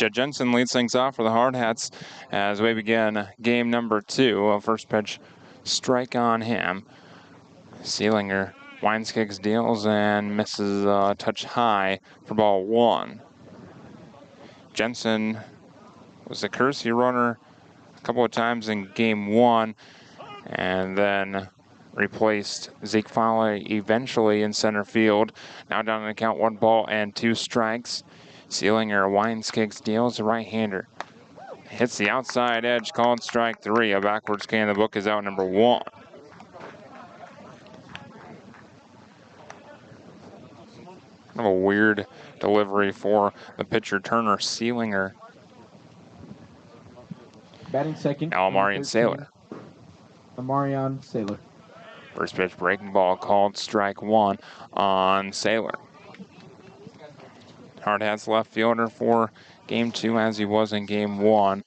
Jed Jensen leads things off for the Hardhats as we begin game number 2. First pitch, strike on him. Seelinger winds, kicks, deals, and misses a touch high for ball 1. Jensen was a courtesy runner a couple of times in game 1, and then replaced Zeke Fowler eventually in center field. Now down to the count, 1 ball and 2 strikes. Seelinger winds, kicks, deals, a right-hander. Hits the outside edge, called strike 3. A backwards K in the book is out number 1. Kind of a weird delivery for the pitcher, Turner. Seelinger. Batting second. Now Amarian Sailor. Amarian Sailor. First pitch, breaking ball, called strike 1 on Sailor. Hardhats left fielder for game 2 as he was in game 1.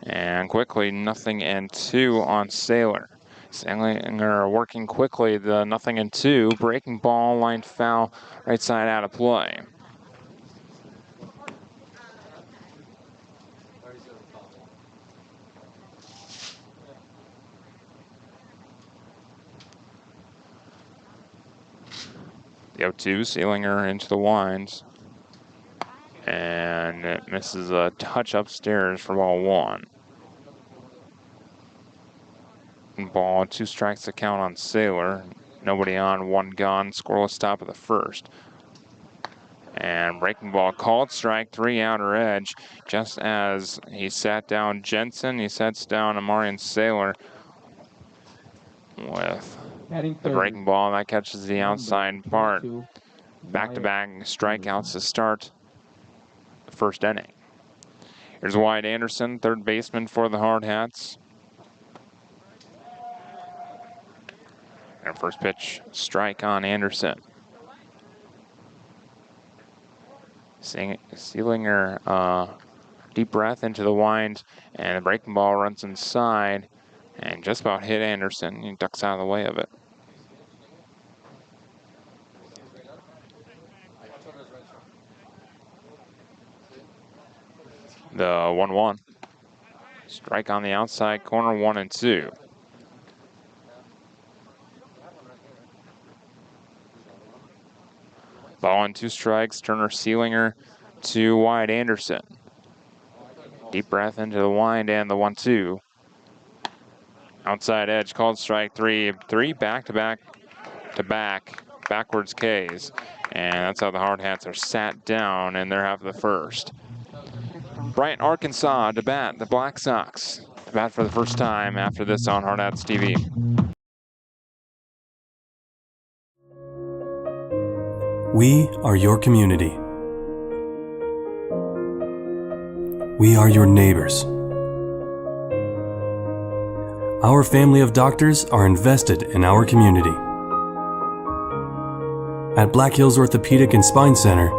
And quickly, 0-2 on Sailor. Seilinger working quickly, the 0-2. Breaking ball, line foul, right side out of play. The 0-2, Seilinger into the winds. And it misses a touch upstairs for ball 1. Ball, 2 strikes to count on Sailor. Nobody on, 1 gone, scoreless top of the first. And breaking ball, called strike 3, outer edge. Just as he sat down Jensen, he sets down Amarian Sailor with the breaking ball, and that catches the outside part. Back-to-back strikeouts to start the first inning. Here's Wyatt Anderson, third baseman for the Hardhats. And first pitch, strike on Anderson. Seelinger, deep breath into the wind, and the breaking ball runs inside and just about hit Anderson. He ducks out of the way of it. The 1-1. Strike on the outside corner, 1-2. Ball and 2 strikes. Turner, Seelinger to Wyatt Anderson. Deep breath into the wind and the 1-2. Outside edge, called strike 3. 3 back-to-back backwards Ks. And that's how the Hardhats are sat down in their half of the first. Bryant, Arkansas to bat, the Black Sox to bat for the first time after this on Hardhats TV. We are your community. We are your neighbors. Our family of doctors are invested in our community. At Black Hills Orthopedic and Spine Center,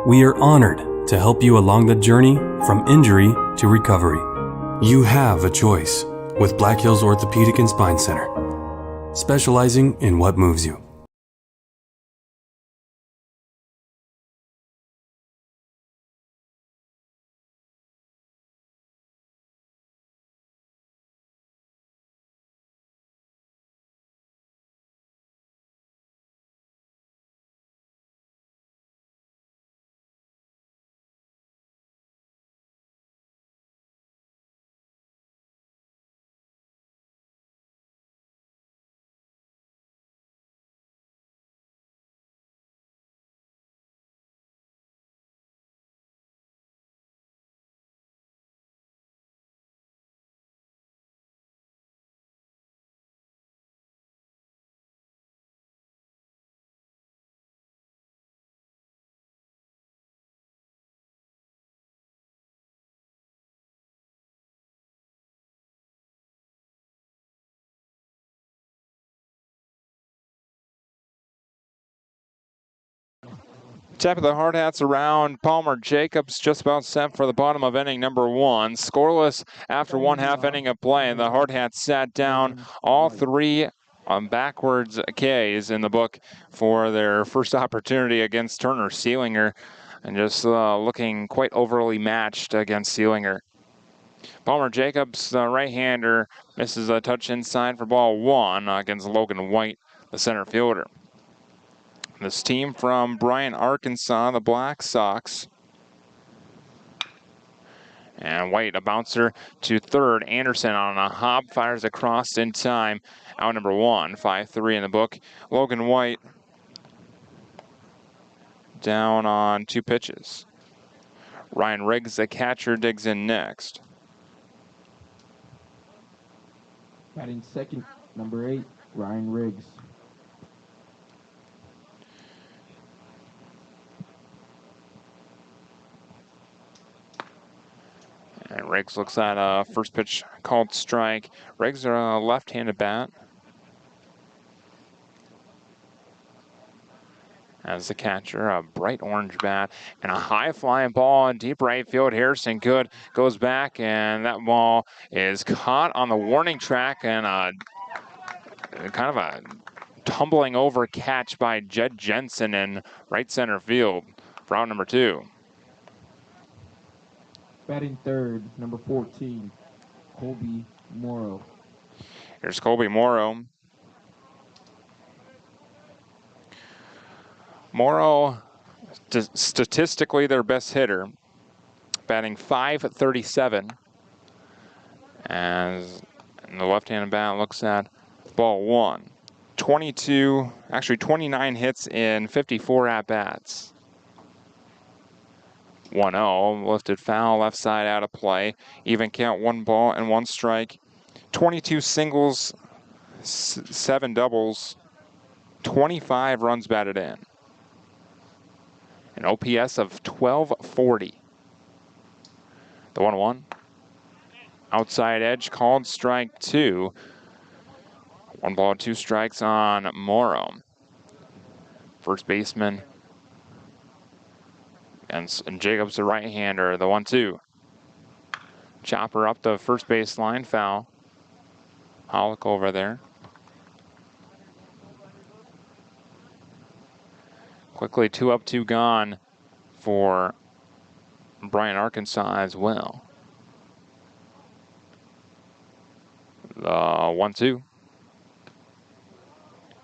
we are honored to help you along the journey from injury to recovery. You have a choice with Black Hills Orthopedic and Spine Center, specializing in what moves you. Tap of the Hardhats around. Palmer Jacobs just about set for the bottom of inning number 1. Scoreless after 1/2 inning of play. The Hardhats sat down all 3 backwards Ks in the book for their first opportunity against Turner. Seelinger and just looking quite overly matched against Seelinger. Palmer Jacobs, the right-hander, misses a touch inside for ball 1 against Logan White, the center fielder. This team from Bryant, Arkansas, the Black Sox. And White, a bouncer to third. Anderson on a hop, fires across in time. Out number 1, 5-3 in the book. Logan White down on 2 pitches. Ryan Riggs, the catcher, digs in next. Batting second, number 8, Ryan Riggs. And Riggs looks at a first pitch called strike. Riggs are a left-handed bat. As the catcher, a bright orange bat and a high flying ball in deep right field. Harrison Good goes back, and that ball is caught on the warning track, and kind of a tumbling over catch by Jed Jensen in right center field for out number 2. Batting third, number 14, Colby Morrow. Here's Colby Morrow. Morrow, statistically their best hitter, batting .537. As the left-handed bat looks at ball 1. 29 hits in 54 at-bats. 1-0, lifted foul, left side out of play. Even count, 1 ball and 1 strike. 22 singles, 7 doubles, 25 runs batted in. An OPS of 1240. The 1-1. Outside edge called strike 2. 1 ball, 2 strikes on Morrow. First baseman. And Jacobs, the right-hander, the 1-2. Chopper up the first base line, foul. Hollick over there. Quickly 2 up, 2 gone for Bryant, Arkansas as well. The 1-2.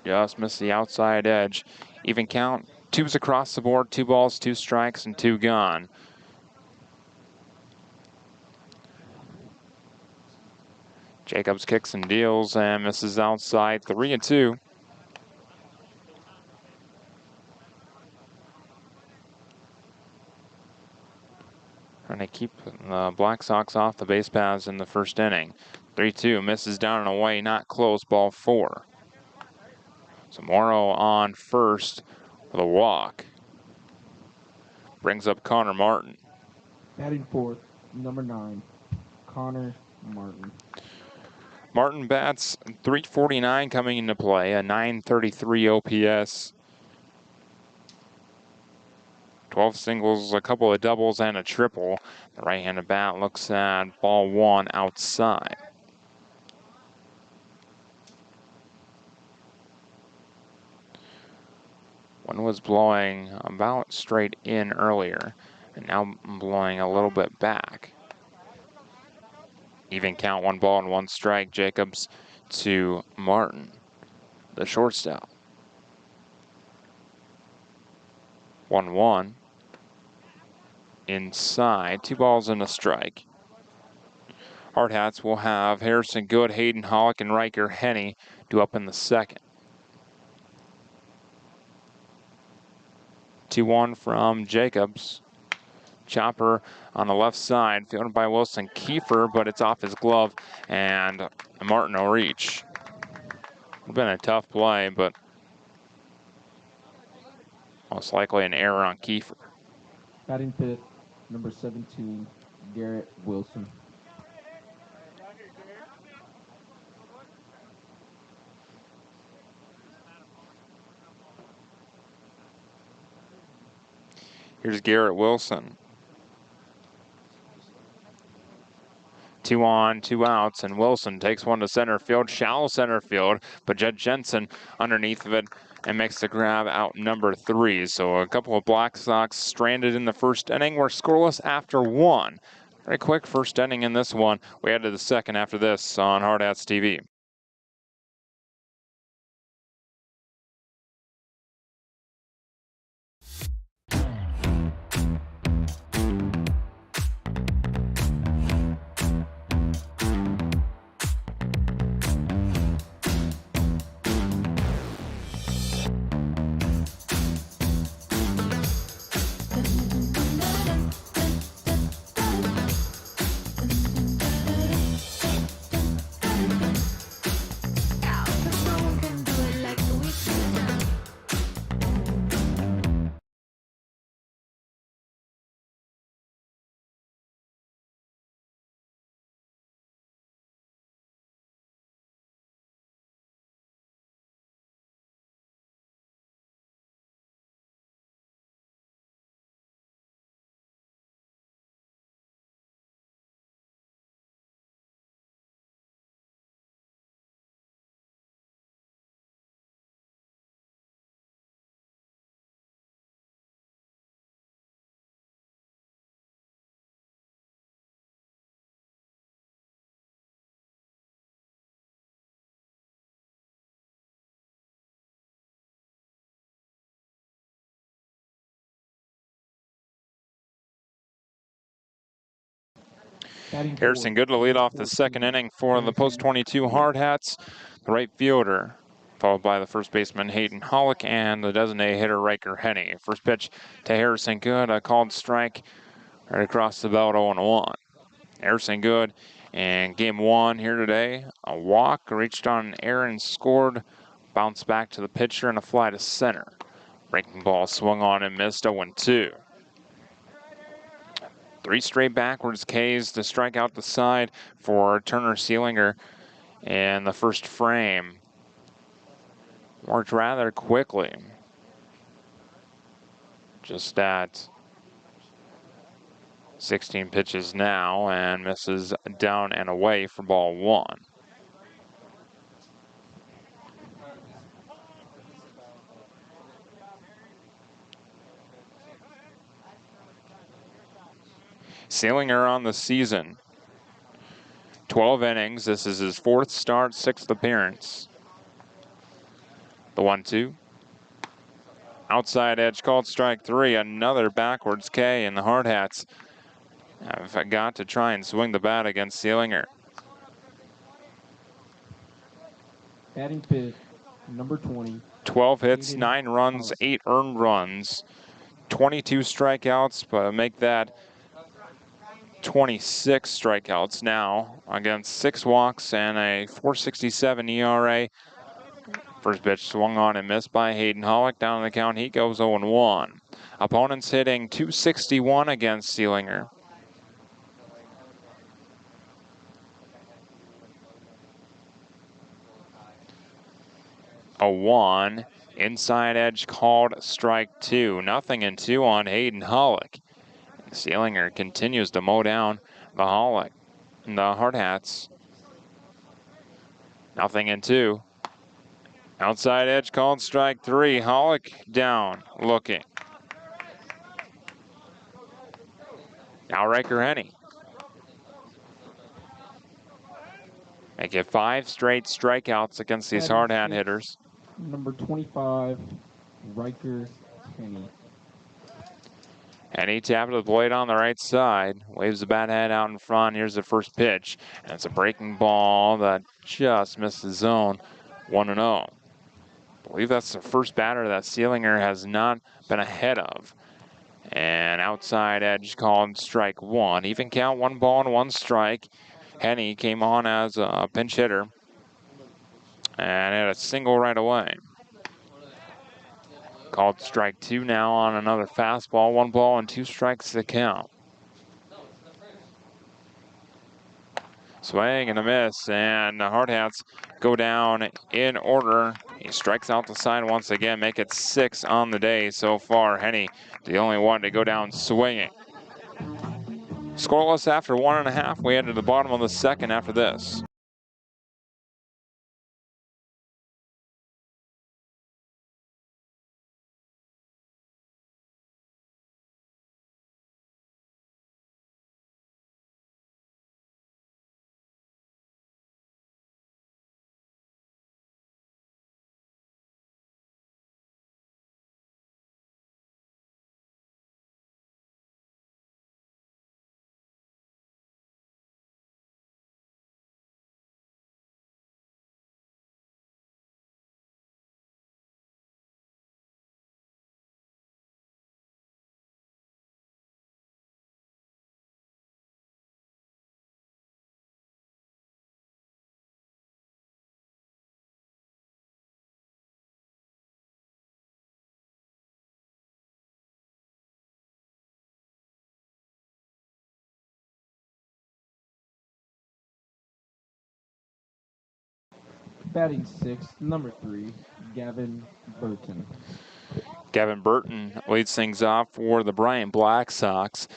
Just missed the outside edge. Even count, 2s across the board, 2 balls, 2 strikes, and 2 gone. Jacobs kicks and deals and misses outside, 3-2. Trying to keep the Black Sox off the base paths in the first inning. 3-2, misses down and away, not close, ball 4. So Morrow on first with a walk. Brings up Connor Martin. Batting fourth, number 9, Connor Martin. Martin bats .349 coming into play, a .933 OPS. 12 singles, a couple of doubles, and a triple. The right-handed bat looks at ball 1 outside. One was blowing about straight in earlier, and now blowing a little bit back. Even count, 1 ball and 1 strike. Jacobs to Martin, the shortstop. 1-1. Inside, 2 balls and a strike. Hardhats will have Harrison Good, Hayden Hollick, and Riker Henney due up in the second. 2-1 from Jacobs. Chopper on the left side, fielded by Wilson Kiefer, but it's off his glove, and Martin will reach. Would have been a tough play, but most likely an error on Kiefer. Batting fifth, number 17, Garrett Wilson. Here's Garrett Wilson. 2 on, 2 outs, and Wilson takes one to center field, shallow center field, but Jed Jensen underneath of it and makes the grab out number 3. So a couple of Black Sox stranded in the first inning. We're scoreless after 1. Very quick first inning in this one. We head to the second after this on Hardhats TV. Harrison Good to lead off the second inning for the post-22 Hardhats. The right fielder, followed by the first baseman Hayden Hollick and the designated hitter Riker Henny. First pitch to Harrison Good, a called strike right across the belt, 0-1. Harrison Good in game 1 here today. A walk, reached on an error and scored. Bounced back to the pitcher and a fly to center. Breaking ball swung on and missed, 0-2. 3 straight backwards Ks to strike out the side for Turner Seelinger in the first frame. Worked rather quickly. Just at 16 pitches now and misses down and away for ball 1. Seelinger on the season. 12 innings. This is his 4th start, 6th appearance. The 1-2. Outside edge called strike 3. Another backwards K, and the Hardhats have got to try and swing the bat against Seelinger. Batting fifth, number 20. 12 hits, 9 runs, 8 earned runs, 22 strikeouts, but make that 26 strikeouts now against 6 walks and a .467 ERA. First pitch swung on and missed by Hayden Hollick. Down the count, he goes 0-1. Opponents hitting .261 against Seelinger. A 1, inside edge called strike 2. 0-2 on Hayden Hollick. Seelinger continues to mow down the Hardhats. 0-2. Outside edge called strike 3. Hollick down, looking. Now Riker Henny. Make it 5 straight strikeouts against these Hardhat hitters. Number 25, Riker Henny. Henny tapped the plate on the right side. Waves the bat head out in front. Here's the first pitch. And it's a breaking ball that just missed the zone. 1-0. I believe that's the first batter that Seelinger has not been ahead of. And outside edge called strike 1. Even count, 1 ball and 1 strike. Henny came on as a pinch hitter and had a single right away. Called strike 2 now on another fastball. 1 ball and 2 strikes to count. Swing and a miss, and the Hardhats go down in order. He strikes out the side once again, make it 6 on the day so far. Henny, the only one to go down swinging. Scoreless after 1.5. We head to the bottom of the second after this. Batting sixth, number 3, Gavin Burton. Gavin Burton leads things off for the Bryant Black Sox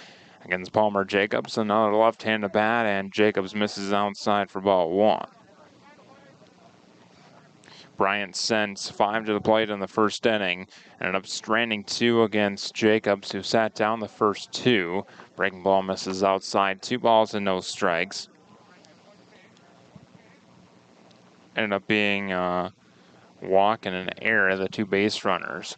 against Palmer Jacobs. Another left-handed bat, and Jacobs misses outside for ball 1. Bryant sends 5 to the plate in the first inning. Ended up stranding 2 against Jacobs, who sat down the first 2. Breaking ball misses outside, 2 balls and no strikes. Ended up being a walk and an error, the 2 base runners.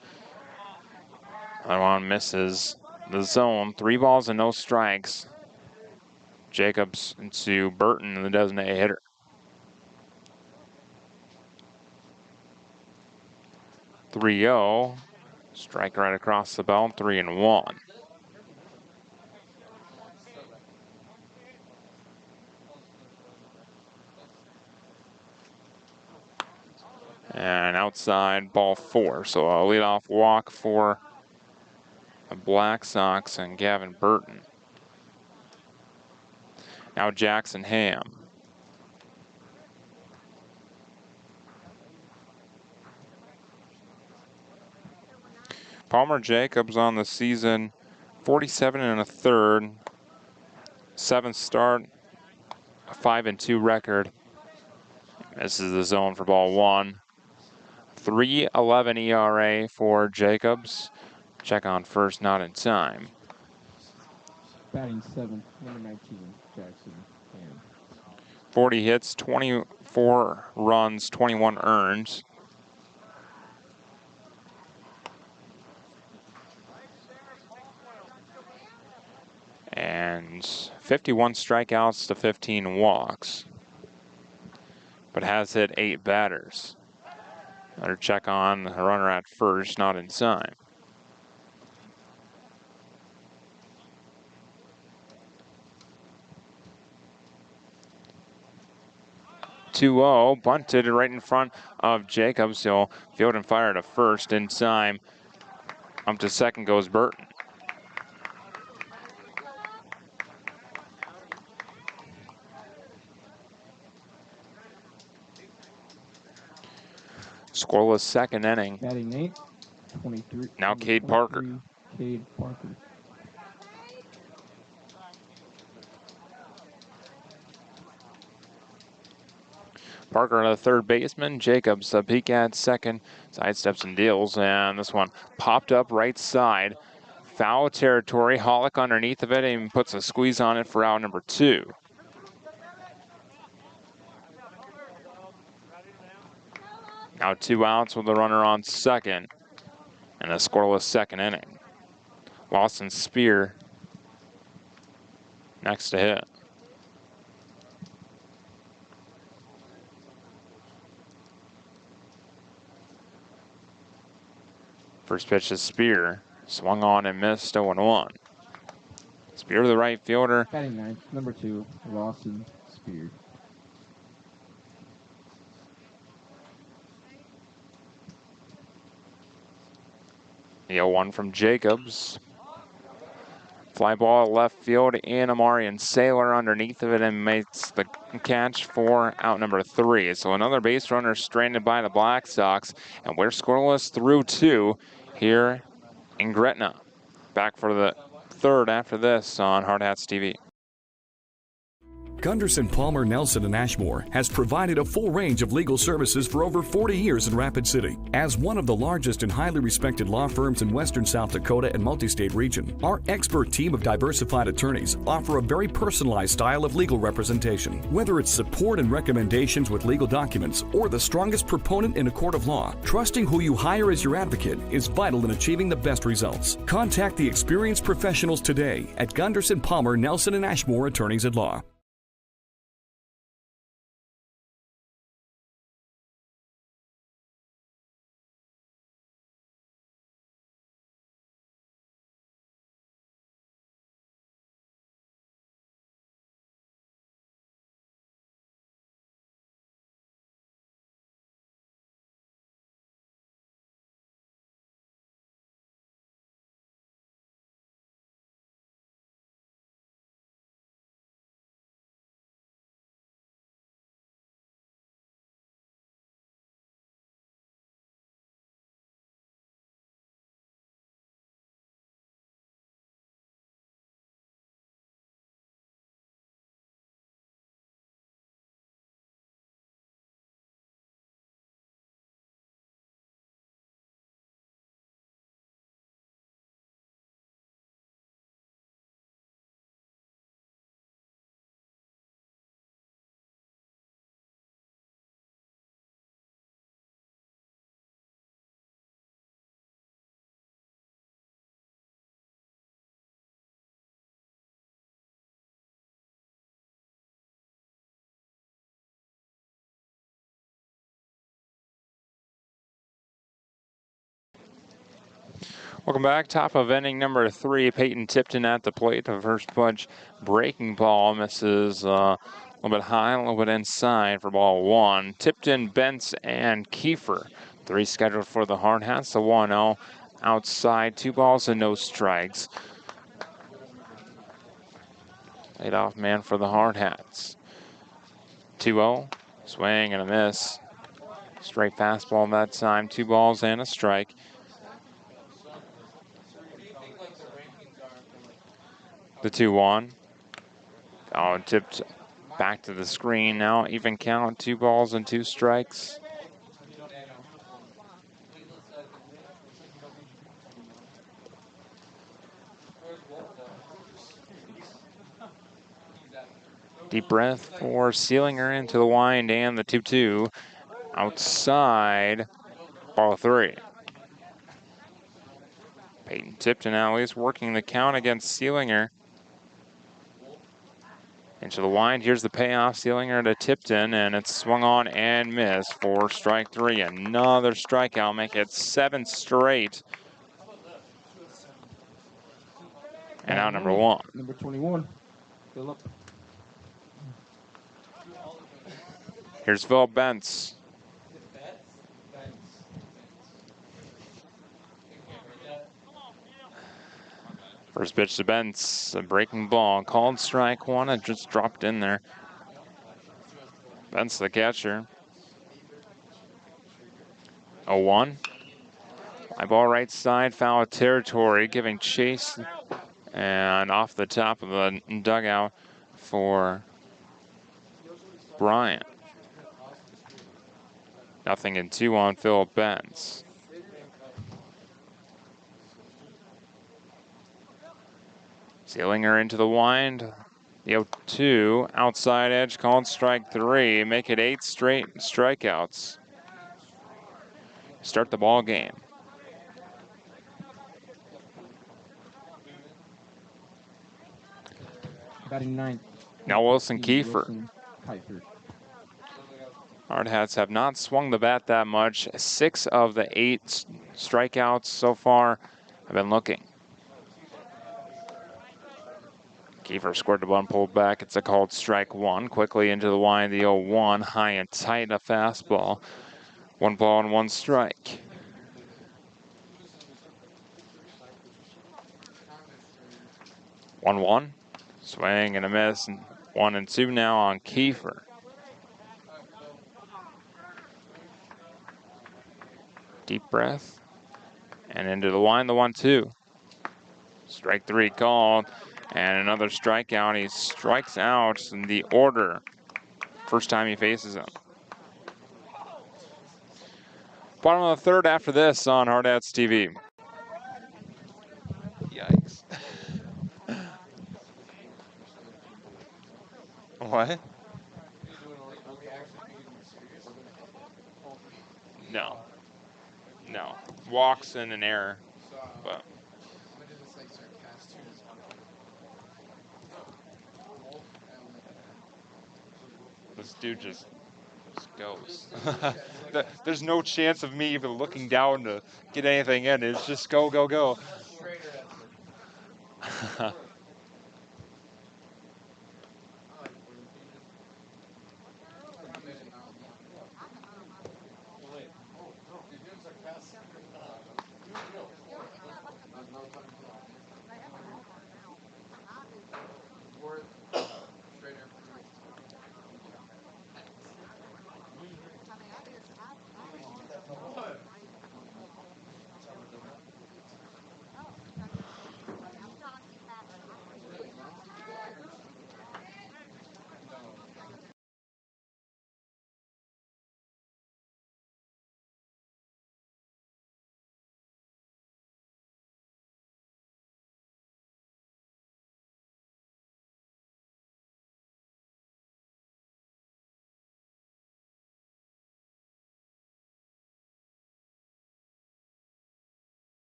Other one misses the zone, 3 balls and no strikes. Jacobs to Burton, the designated hitter. .30, strike right across the belt, 3-1. And outside, ball 4. So a leadoff walk for the Black Sox and Gavin Burton. Now Jackson Ham. Palmer Jacobs on the season, 47 1/3, 7th start, a 5-2 record. This is the zone for ball 1. 3.11 ERA for Jacobs. Check on first, not in time. Batting seventh, number 19, Jackson Ham. 40 hits, 24 runs, 21 earned. And 51 strikeouts to 15 walks. But has hit 8 batters. Another check on the runner at first, not in time. .20, bunted right in front of Jacobs. He'll field and fire to first in time. Up to second goes Burton. Scoreless second inning. Batting eighth, 23. Now Cade Parker. Cade Parker. Parker, the third baseman. Jacobs, a peek at second. Sidesteps and deals, and this one popped up right side. Foul territory. Hollick underneath of it and puts a squeeze on it for out number 2. Now 2 outs with the runner on second. And a scoreless second inning. Lawson Spear next to hit. First pitch to Spear. Swung on and missed, 0-1. Spear, the right fielder. Batting ninth, number 2, Lawson Spear. The 0-1 from Jacobs. Fly ball left field, and Amarian Sailor underneath of it and makes the catch for out number 3. So another base runner stranded by the Black Sox, and we're scoreless through 2 here in Gretna. Back for the third after this on Hardhats TV. Gunderson, Palmer, Nelson, and Ashmore has provided a full range of legal services for over 40 years in Rapid City. As one of the largest and highly respected law firms in western South Dakota and multi-state region, our expert team of diversified attorneys offer a very personalized style of legal representation. Whether it's support and recommendations with legal documents or the strongest proponent in a court of law, trusting who you hire as your advocate is vital in achieving the best results. Contact the experienced professionals today at Gunderson, Palmer, Nelson, and Ashmore Attorneys at Law. Welcome back. Top of inning number 3. Peyton Tipton at the plate. The first punch breaking ball misses a little bit high, a little bit inside for ball 1. Tipton, Bentz, and Kiefer. 3 scheduled for the Hardhats. The 1-0 outside. 2 balls and no strikes. Laid off man for the Hardhats. 2-0. Swing and a miss. Straight fastball that time. 2 balls and a strike. The 2-1. Oh, tipped back to the screen now. Even count. 2 balls and 2 strikes. Deep breath for Sealinger into the wind and the 2-2. Outside, ball 3. Peyton Tipton at least working the count against Sealinger. Into the wind, here's the payoff. Sealinger to Tipton, and it's swung on and missed for strike 3. Another strikeout, make it 7 straight. And out number 1. Number 21, Philip. Here's Philip Bentz. First pitch to Bentz, a breaking ball, called strike 1, it just dropped in there. Bentz the catcher. 0-1. Fly ball right side, foul territory, giving chase and off the top of the dugout for Bryant. 0-2 on Philip Bentz. Sealinger into the wind. The 0-2, outside edge, called strike 3. Make it 8 straight strikeouts. Start the ball game. Batting 9th. Now Wilson Kiefer. Hardhats have not swung the bat that much. 6 of the 8 strikeouts so far have been looking. Kiefer scored the one, pulled back. It's a called strike 1. Quickly into the wind, the 0-1. High and tight, a fastball. 1 ball and 1 strike. One. Swing and a miss. 1-2 now on Kiefer. Deep breath. And into the wind, the 1-2. Strike 3 called. And another strikeout. He strikes out in the order. First time he faces him. Bottom of the third after this on Hardhats TV. Yikes. What? No. No. Walks and an error. But this dude just goes. There's no chance of me even looking down to get anything in. It's just go, go, go.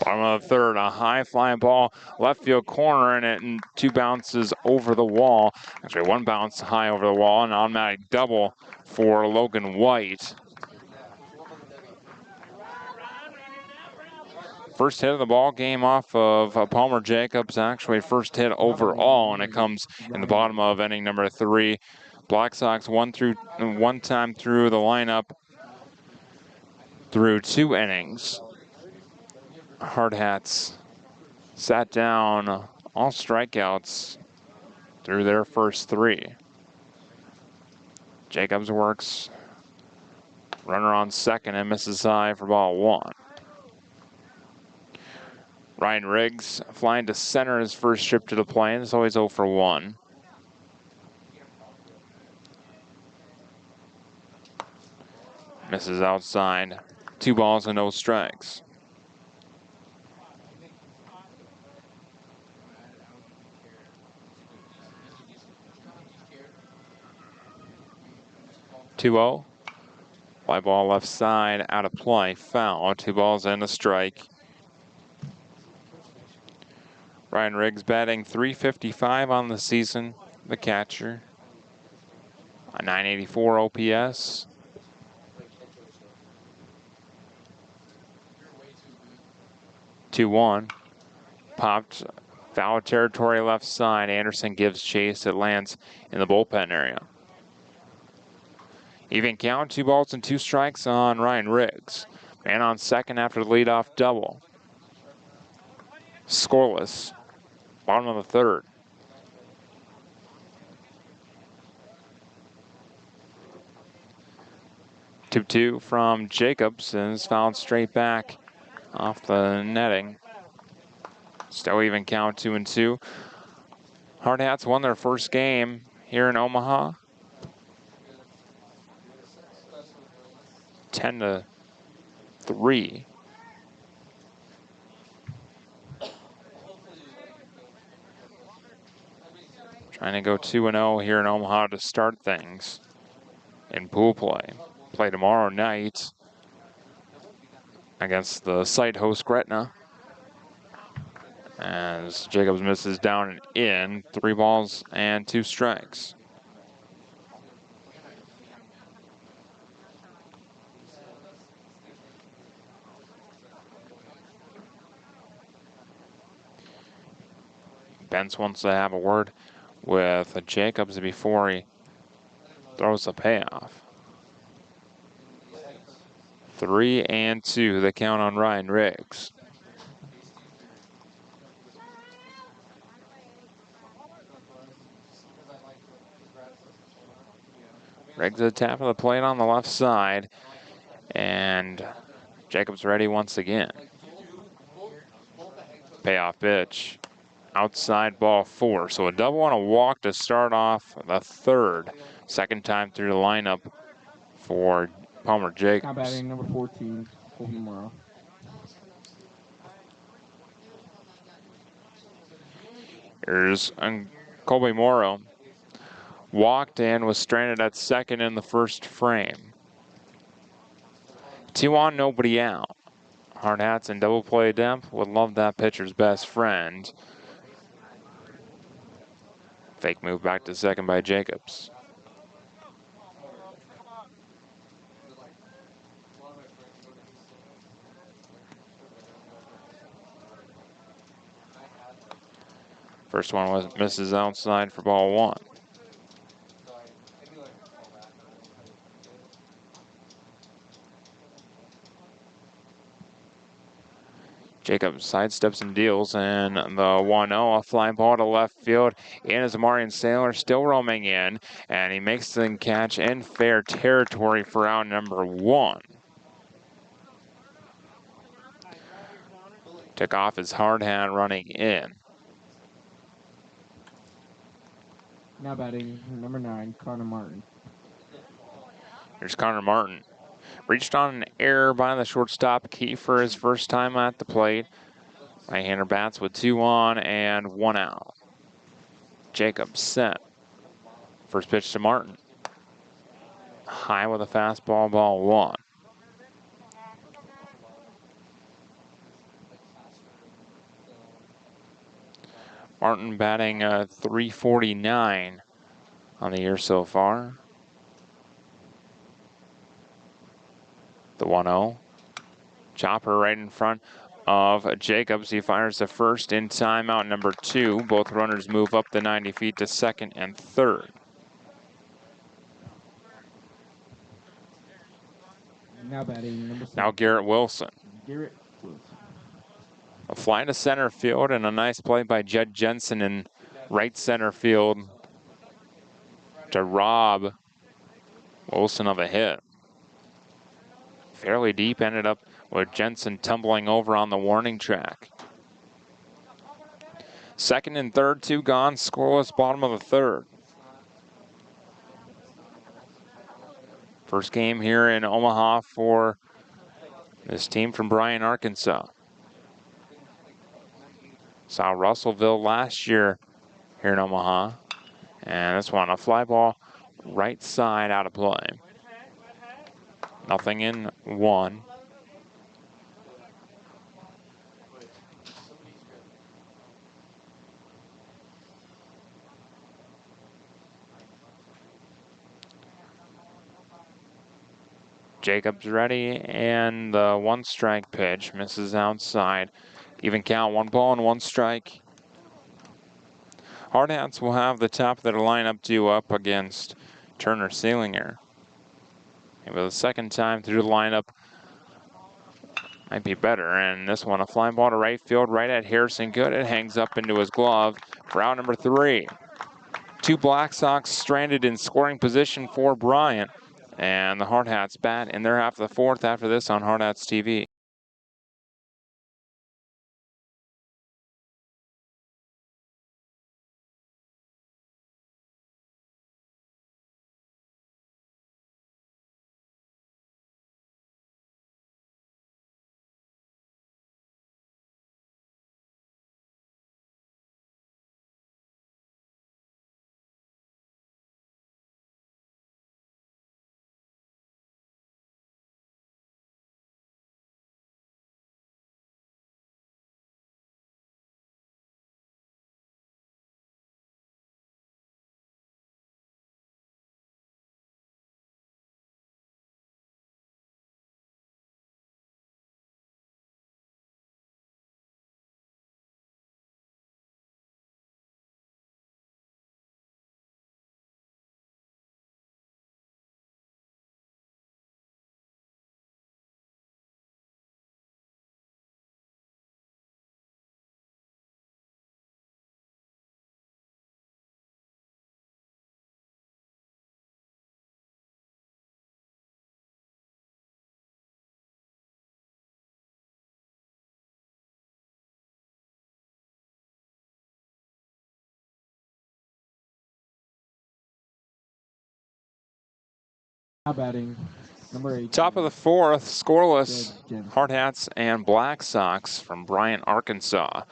Bottom of the third, a high flying ball, left field corner, and 2 bounces over the wall. Actually, 1 bounce high over the wall, an automatic double for Logan White. First hit of the ball game off of Palmer Jacobs, actually first hit overall, and it comes in the bottom of inning number 3. Black Sox one time through the lineup through 2 innings. Hardhats sat down all strikeouts through their first 3. Jacobs works runner on second and misses high for ball 1. Ryan Riggs flying to center his first trip to the plate. It's always 0 for 1. Misses outside. 2 balls and no strikes. Two-0. Fly ball left side, out of play, foul. 2 balls and a strike. Ryan Riggs batting .355 on the season, the catcher. A .984 OPS. Two-one. Popped foul territory left side. Anderson gives chase. It lands in the bullpen area. Even count, 2 balls and 2 strikes on Ryan Riggs. Man on second after the leadoff double. Scoreless. Bottom of the third. Two from Jacobs and is fouled straight back off the netting. Still even count 2-2. Hardhats won their first game here in Omaha. 10-3. Trying to go 2-0 here in Omaha to start things in pool play. Play tomorrow night against the site host Gretna. As Jacobs misses down and in, 3 balls and 2 strikes. Benz wants to have a word with Jacobs before he throws the payoff. 3-2, the count on Ryan Riggs. Riggs a tap of the plate on the left side. And Jacobs ready once again. Payoff pitch. Outside ball 4. So a double and a walk to start off the third. Second time through the lineup for Palmer Now Jacobs. batting number 14, Colby Morrow. Here's Colby Morrow. Walked and was stranded at second in the first frame. 2 on, nobody out. Hardhats and double play depth would love that pitcher's best friend. Fake move back to second by Jacobs. First one misses outside for ball 1. Jacobs sidesteps and deals, and the 1-0, a fly ball to left field. And as Amarian Sailor still roaming in, and he makes the catch in fair territory for out number 1. Took off his hard hat running in. Now batting number 9, Connor Martin. Here's Connor Martin. Reached on an error by the shortstop, key for his first time at the plate. Right-hander bats with 2 on and 1 out. Jacobs set. First pitch to Martin. High with a fastball, ball 1. Martin batting .349 on the year so far. The 1-0. Chopper right in front of Jacobs. He fires the first in timeout number 2. Both runners move up the 90 feet to second and third. Now batting number 7. Now Garrett Wilson. Garrett Wilson. A fly to center field and a nice play by Judd Jensen in right center field to rob Wilson of a hit. Fairly deep, ended up with Jensen tumbling over on the warning track. Second and third, 2 gone, scoreless bottom of the third. First game here in Omaha for this team from Bryant, Arkansas. Saw Russellville last year here in Omaha. And this one, a fly ball right side out of play. Nothing in 1. Jacobs ready, and the 1 strike pitch misses outside. Even count, 1 ball and 1 strike. Hardhats will have the top of their lineup due up against Turner Sealinger. Maybe the second time through the lineup might be better. And this one, a fly ball to right field, right at Harrison. Good, it hangs up into his glove for out number 3. 2 Black Sox stranded in scoring position for Bryant. And the Hardhats bat in their half of the 4th after this on Hardhats TV. Now batting number 8. Top of the fourth, scoreless, Jed Jensen. Hardhats and Black Sox from Bryant, Arkansas.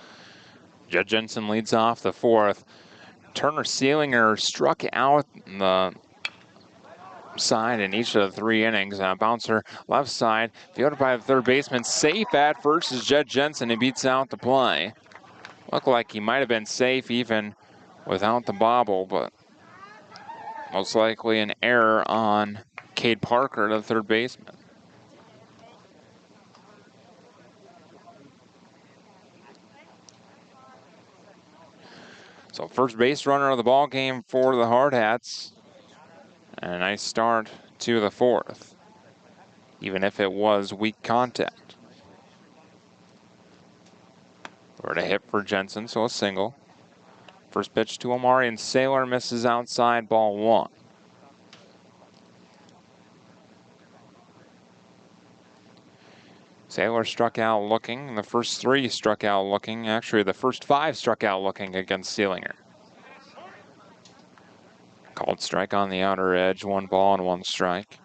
Jed Jensen leads off the fourth. Turner Seelinger struck out the side in each of the 3 innings. Bouncer left side, fielded by the third baseman. Safe at first is Jed Jensen. He beats out the play. Looked like he might have been safe even without the bobble, but most likely an error on Cade Parker, the third baseman. So first base runner of the ball game for the Hardhats. And a nice start to the fourth, even if it was weak contact. We're to hit for Jensen, so a single. First pitch to Omari, and Saylor misses outside, ball 1. Saylor struck out looking. The first 3 struck out looking. Actually, the first 5 struck out looking against Seelinger. Called strike on the outer edge, 1 ball and 1 strike.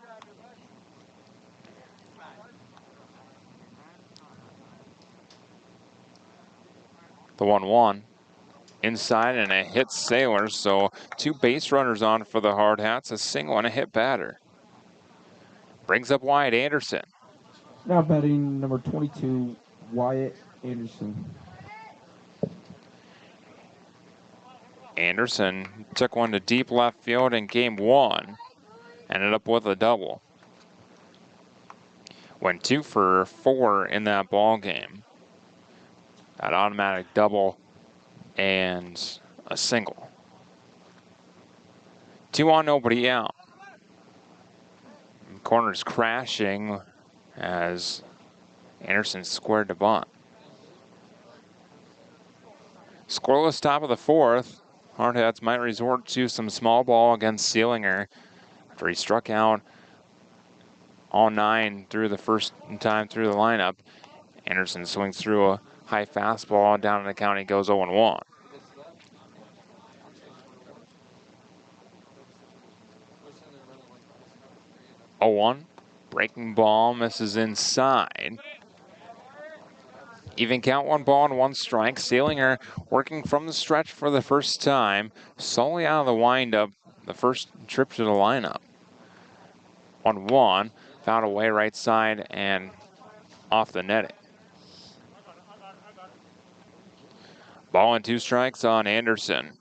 The 1-1 inside, and a hit Saylor, so 2 base runners on for the Hardhats, a single and a hit batter. Brings up Wyatt Anderson. Now batting number 22, Wyatt Anderson. Anderson took one to deep left field in game 1. Ended up with a double. Went 2 for 4 in that ball game. That automatic double and a single. 2 on, nobody out. Corner's crashing as Anderson squared to bunt. Scoreless top of the fourth. Hardhats might resort to some small ball against Seelinger after he struck out all 9 through the first time through the lineup. Anderson swings through a high fastball down in the count. He goes 0-1. Breaking ball misses inside. Even count, 1 ball and 1 strike. Seelinger working from the stretch for the first time, solely out of the windup, the first trip to the lineup. 1-1, fouled away right side and off the netting. Ball and 2 strikes on Anderson.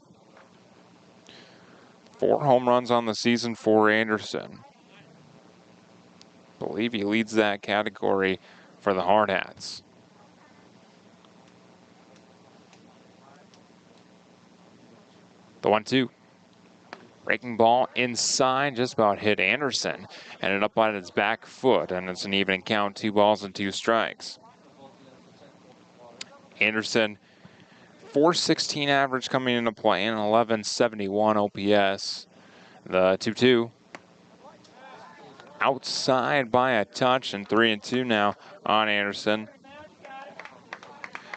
4 home runs on the season for Anderson. I believe he leads that category for the Hardhats. The 1-2. Breaking ball inside, just about hit Anderson. Ended up on its back foot, and it's an even count, 2 balls and 2 strikes. Anderson, .416 average coming into play, and 1171 OPS. The 2-2. Outside by a touch, and 3-2 now on Anderson.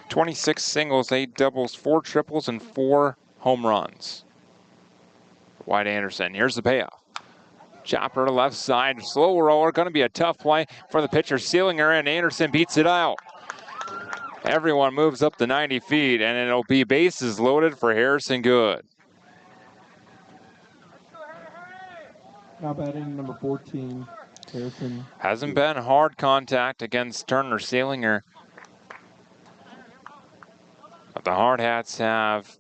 26 singles, 8 doubles, 4 triples, and 4 home runs. Wyatt Anderson, here's the payoff. Chopper to left side, slow roller, going to be a tough play for the pitcher Seelinger, and Anderson beats it out. Everyone moves up to 90 feet, and it'll be bases loaded for Harrison Good. Now batting number 14, Harrison. Hasn't been hard contact against Turner Seelinger, but the Hardhats have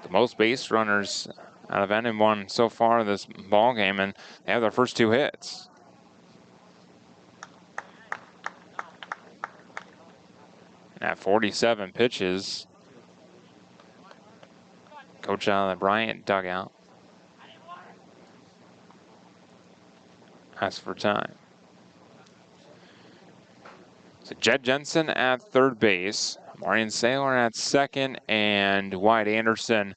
the most base runners out of anyone so far this ball game, and they have their first 2 hits. At 47 pitches, coach out of the Bryant dugout asks for time. So Jed Jensen at third base, Marian Saylor at second, and Wyatt Anderson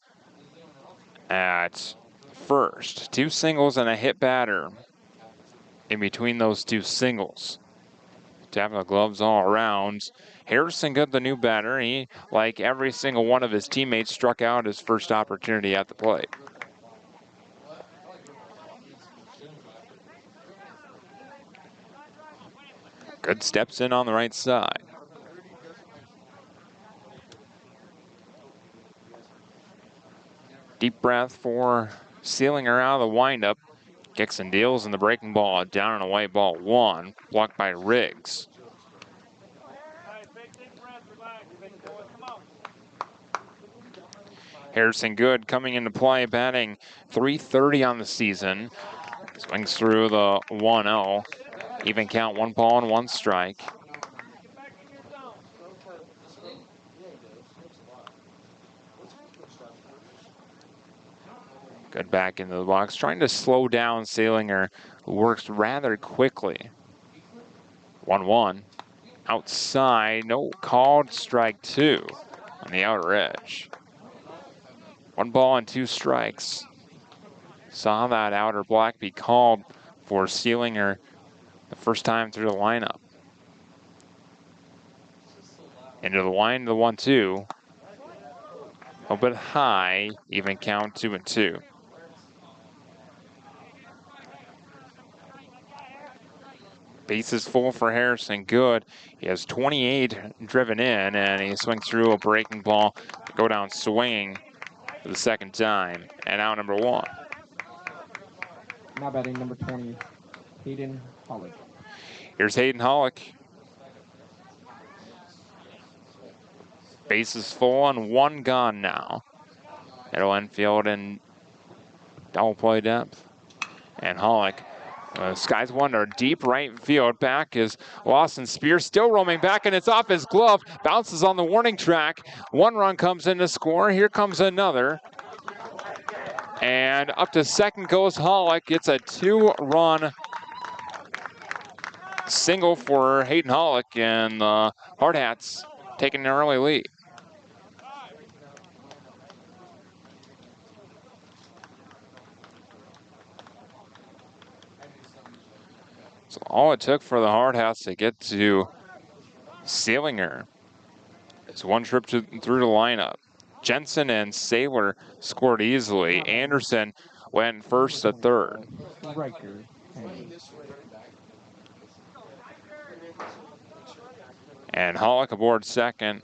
at first. 2 singles and a hit batter in between those 2 singles. Tapping the gloves all around. Harrison Good, the new batter. He, like every single one of his teammates, struck out his first opportunity at the plate. Good steps in on the right side. Deep breath for Sealinger out of the windup. Kicks and deals in the breaking ball, down and away, ball 1, blocked by Riggs. Harrison Good coming into play, batting .330 on the season. Swings through the 1-0. Even count, 1 ball and 1 strike. Good back into the box, trying to slow down Sealinger, who works rather quickly. 1-1. Outside, no called, strike 2 on the outer edge. 1 ball and 2 strikes. Saw that outer block be called for Sealinger the first time through the lineup. Into the line, the 1-2. A little bit high, even count, 2-2. Bases full for Harrison Good. He has 28 driven in, and he swings through a breaking ball to go down swinging for the second time. And out number 1. Now batting number 20, Hayden Hollick. Here's Hayden Hollick. Bases full and 1 gone now. Middle infield and double play depth. And Hollick, skies one to deep right field. Back is Lawson Spears, still roaming back, and it's off his glove. Bounces on the warning track. 1 run comes in to score. Here comes another. And up to second goes Hollick. It's a 2-run single for Hayden Hollick, and the Hardhats taking an early lead. So all it took for the Hardhats to get to Sealinger is 1 trip through the lineup. Jensen and Saylor scored easily. Anderson went first to third. Riker. And Hollick aboard second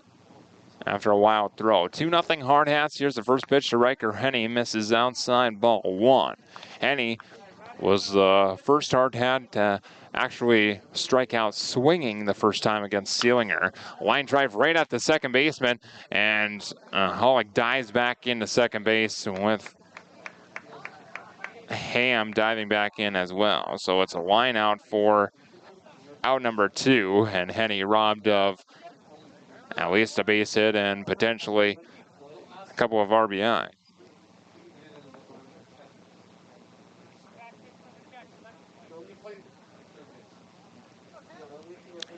after a wild throw. 2-0 Hardhats. Here's the first pitch to Riker Henny. Misses outside, ball 1. Henny was the first Hardhat to actually strike out swinging the first time against Sealinger. Line drive right at the second baseman, and Hollick dives back into second base with Ham diving back in as well. So it's a line out for out number 2, and Henny robbed of at least a base hit and potentially a couple of RBI.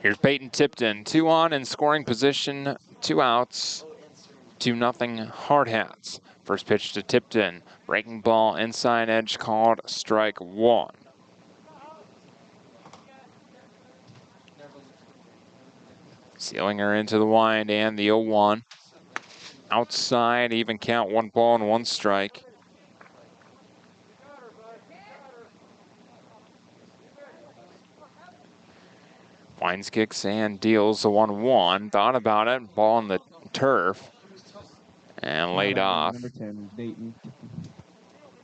Here's Peyton Tipton, 2 on in scoring position, 2 outs, 2-0 Hardhats. First pitch to Tipton, breaking ball inside edge called strike 1. Sealinger into the wind and the 0-1. Outside, even count, 1 ball and 1 strike. Winds, kicks, and deals the 1-1. Thought about it, ball on the turf, and laid off. Number 10, Dayton.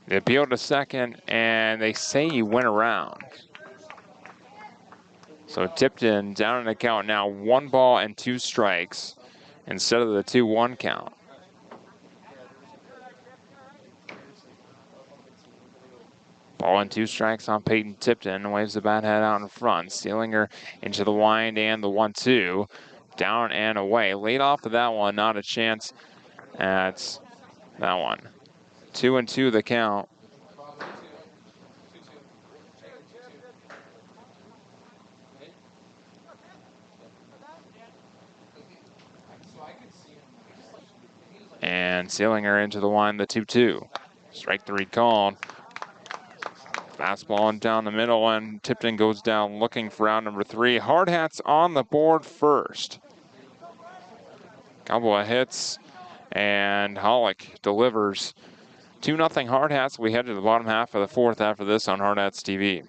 They appealed to second, and they say he went around. So Tipton down in the count now, 1 ball and 2 strikes instead of the 2-1 count. Ball and 2 strikes on Peyton Tipton. Waves the bat head out in front. Sealinger into the wind and the 1-2. Down and away. Laid off of that one. Not a chance at that one. 2-2 the count. And Sealinger into the wind, the 2-2. Strike 3 called. Fastball and down the middle, and Tipton goes down looking for out number 3. Hardhats on the board first. Couple of hits, and Hollick delivers. 2-0 Hardhats. We head to the bottom half of the 4th after this on Hardhats TV.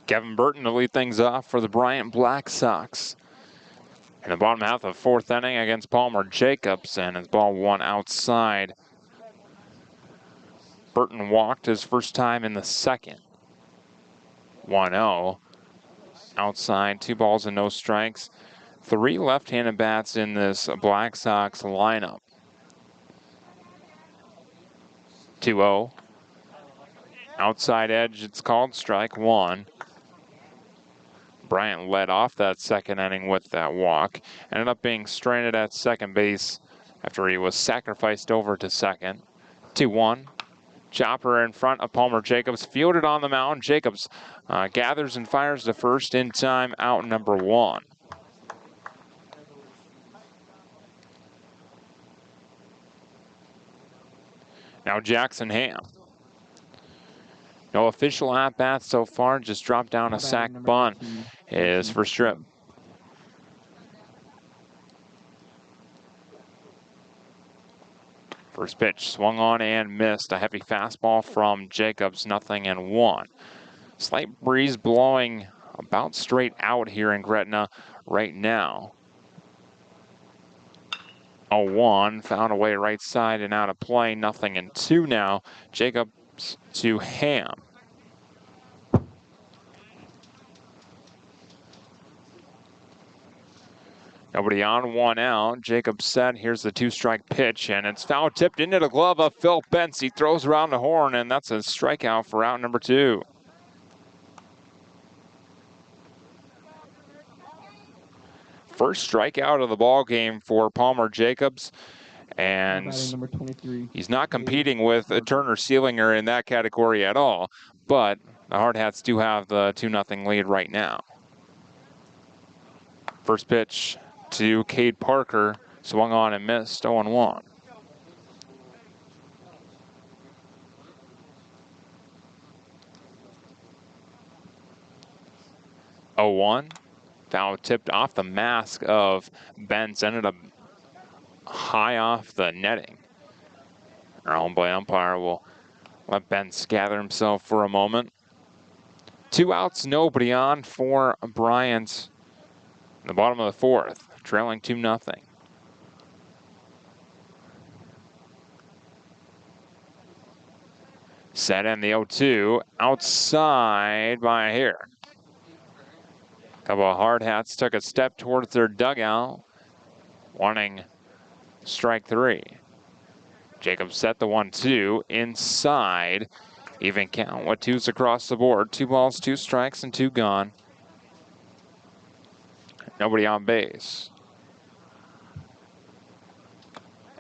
Kevin Burton to lead things off for the Bryant Black Sox. In the bottom half of the fourth inning against Palmer Jacobs, and his ball one outside. Burton walked his first time in the second. 1-0. Outside, 2 balls and no strikes. 3 left-handed bats in this Black Sox lineup. 2-0. Outside edge, it's called strike 1. Bryant led off that second inning with that walk. Ended up being stranded at second base after he was sacrificed over to second. 2-1. Chopper in front of Palmer Jacobs, fielded on the mound. Jacobs gathers and fires to first in time, out number 1. Now Jackson Ham. No official at-bats so far, just dropped down a sac bunt. His first trip. First pitch swung on and missed. A heavy fastball from Jacobs, 0-1. Slight breeze blowing about straight out here in Gretna right now. 0-1, found away right side and out of play, 0-2 now. Jacobs to Ham. Nobody on, 1 out. Jacobs set. Here's the 2-strike pitch, and it's foul tipped into the glove of Phil Bentz. He throws around the horn, and that's a strikeout for out number 2. First strikeout of the ball game for Palmer Jacobs, and number 23. He's not competing with Turner Seelinger in that category at all, but the Hardhats do have the 2-0 lead right now. First pitch to Cade Parker, swung on and missed, 0-1. Foul tipped off the mask of Bentz, ended up high off the netting. Our home plate umpire will let Bentz gather himself for a moment. 2 outs, nobody on for Bryant. In the bottom of the fourth, trailing 2-0. Set in the 0-2, outside by a hair. A couple of Hardhats took a step towards their dugout, wanting strike 3. Jacobs set the 1-2 inside. Even count with 2s across the board. 2 balls, 2 strikes, and 2 gone. Nobody on base.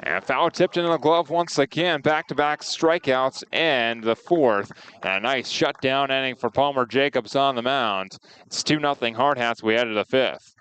And foul tipped into the glove once again. Back-to-back strikeouts and the 4th. And a nice shutdown inning for Palmer Jacobs on the mound. It's 2-0 Hardhats. We head to the 5th.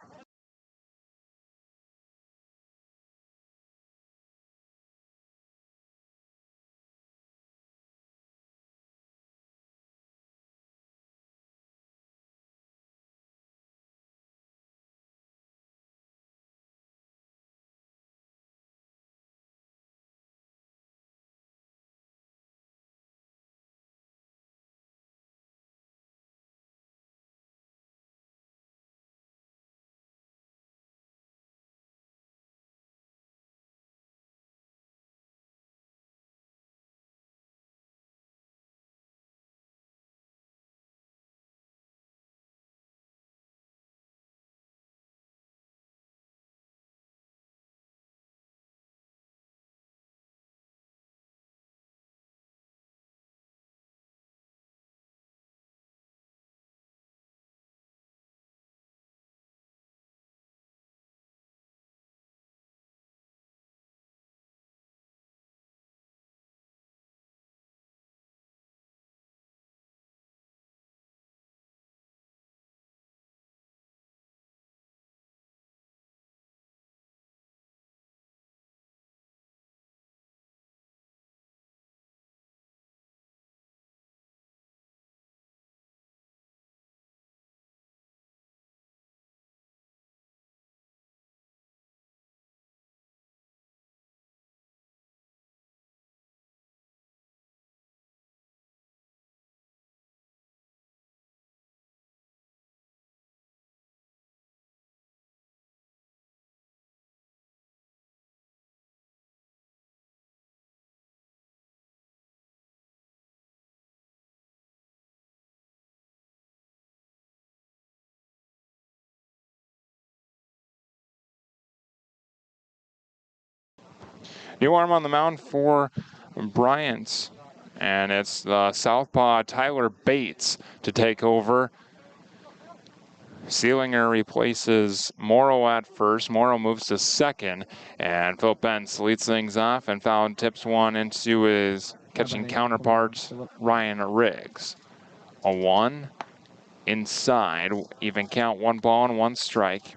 New arm on the mound for Bryant, and it's the southpaw Tyler Bates to take over. Seelinger replaces Morrow at first. Morrow moves to second, and Phil Pence leads things off, and foul tips one into his catching counterpart, Ryan Riggs. A 1 inside, even count, 1 ball and 1 strike.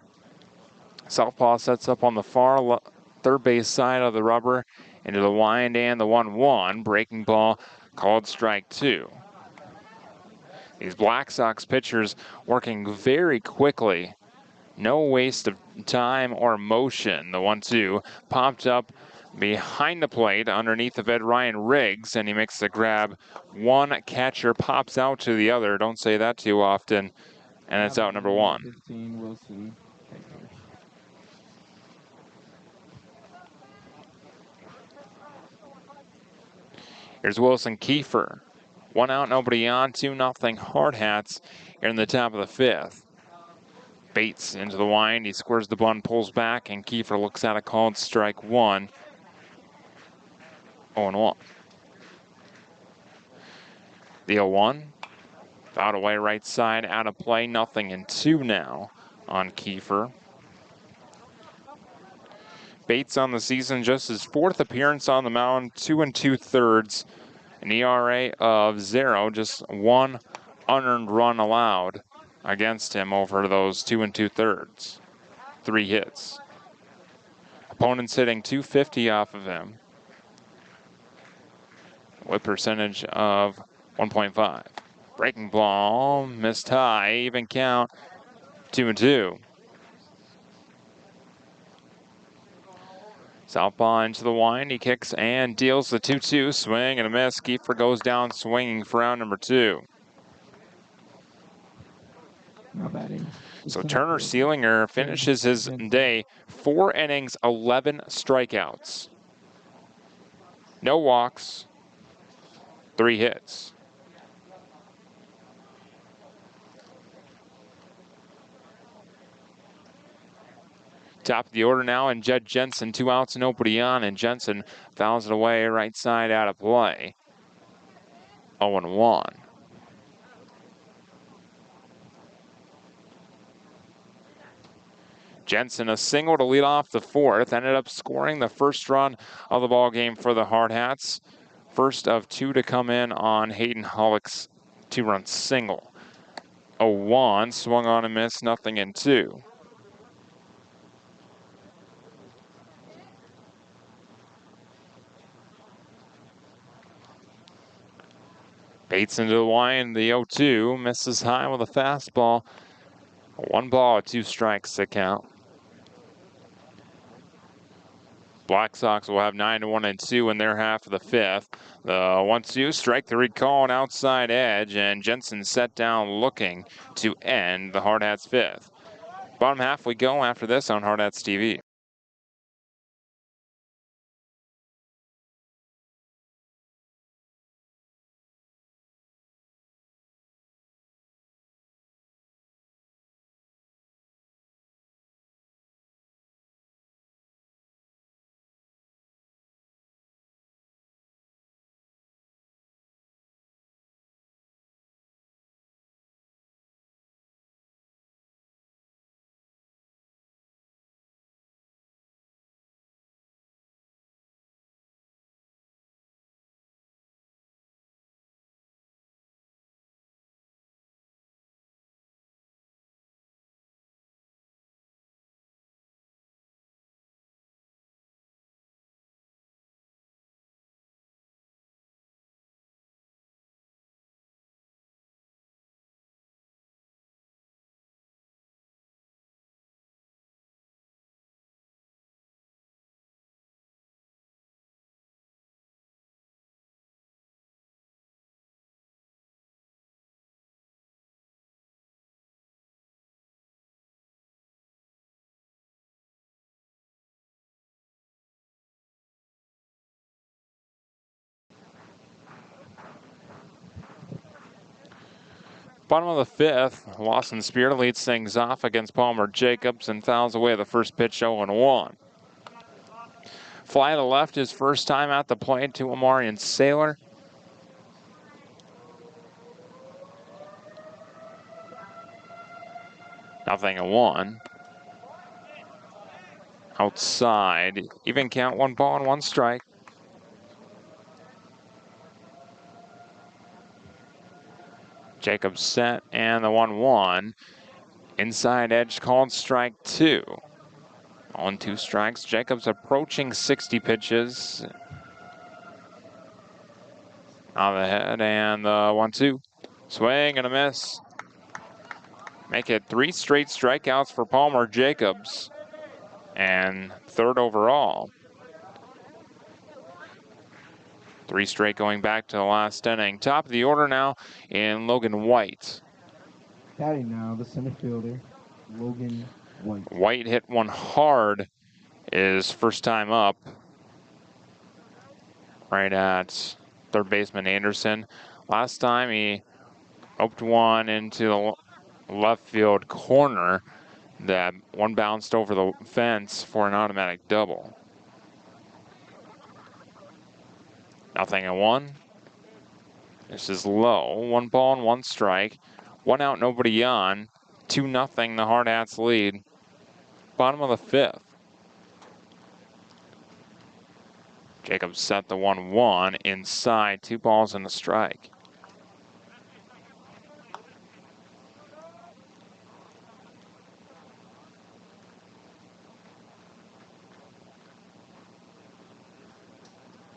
Southpaw sets up on the far third base side of the rubber into the wind and the 1-1. Breaking ball called strike 2. These Black Sox pitchers working very quickly. No waste of time or motion. The 1-2 popped up behind the plate underneath of Ed Ryan Riggs, and he makes the grab. One catcher pops out to the other. Don't say that too often. And it's out number 1. 15, Wilson. Here's Wilson Kiefer. 1 out, nobody on, 2-0 Hardhats here in the top of the 5th. Bates into the wind, he squares the bunt, pulls back, and Kiefer looks at a called strike 1. 0-1. The 0-1, fouled away right side, out of play, 0-2 now on Kiefer. Bates on the season, just his 4th appearance on the mound, 2 2/3, an ERA of 0, just 1 unearned run allowed against him over those 2 2/3. 3 hits. Opponents hitting .250 off of him. Whip percentage of 1.5. Breaking ball, missed high, even count, 2-2. Southpaw into the wind, he kicks and deals the 2-2, swing and a miss. Kiefer goes down swinging for round number 2. So Turner Seelinger finishes his day, 4 innings, 11 strikeouts. No walks, 3 hits. Top of the order now, and Jed Jensen, 2 outs, nobody on, and Jensen fouls it away right side out of play. 0-1. Jensen, a single to lead off the 4th, ended up scoring the first run of the ball game for the Hardhats. First of 2 to come in on Hayden Hollick's 2-run single. 0-1, swung on and missed, 0-2. Bates into the wind, the 0-2, misses high with a fastball. 1 ball, 2 strikes to count. Black Sox will have 9-1-2 in their half of the 5th. The 1-2, strike 3 call, an outside edge, and Jensen set down looking to end the Hardhats 5th. Bottom half we go after this on Hardhats TV. Bottom of the 5th, Lawson Spear leads things off against Palmer Jacobs and fouls away the first pitch, 0-1. Fly to left his first time at the plate to Amarian Sailor. Nothing, a 1. Outside, even count, 1 ball and 1 strike. Jacobs set and the 1-1. Inside edge called strike 2. On 2 strikes, Jacobs approaching 60 pitches. On the head and the 1-2. Swing and a miss. Make it 3 straight strikeouts for Palmer Jacobs. And 3rd overall. 3 straight going back to the last inning. Top of the order now in Logan White. Batting now, the center fielder, Logan White. White hit one hard his first time up. Right at third baseman Anderson. Last time he oped one into the left field corner. That one bounced over the fence for an automatic double. Nothing, a 1. This is low. 1 ball and 1 strike. 1 out, nobody on. 2-0, the Hardhats lead. Bottom of the 5th. Jacobs set the 1-1 inside. 2 balls and a strike.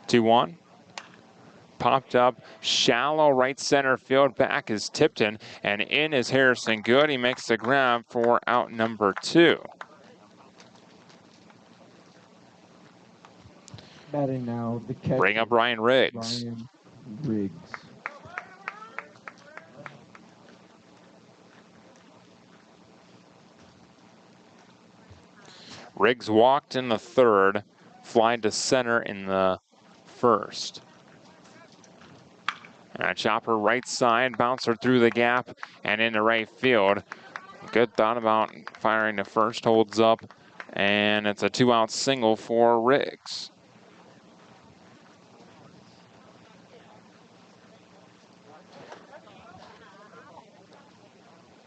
Two one. Popped up shallow right center field. Back is Tipton and in is Harrison Good. He makes the grab for out number 2. Batting now, the catcher. Bring up Ryan Riggs. Ryan Riggs. Riggs walked in the 3rd, fly to center in the 1st. And a chopper right side, bouncer through the gap and into right field. Good thought about firing to first, holds up, and it's a 2-out single for Riggs.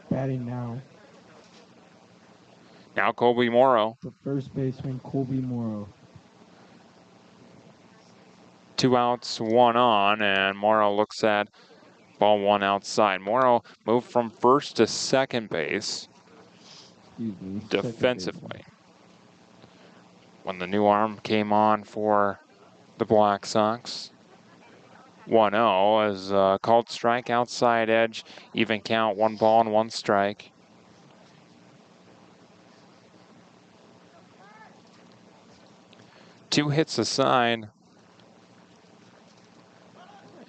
Batting now, Now Colby Morrow. the first baseman, Colby Morrow. 2 outs, 1 on, and Morrow looks at ball 1 outside. Morrow moved from first to second base. Excuse me. Defensively. When the new arm came on for the Black Sox. 1-0 as called strike outside edge. Even count, 1 ball and 1 strike. Two hits aside.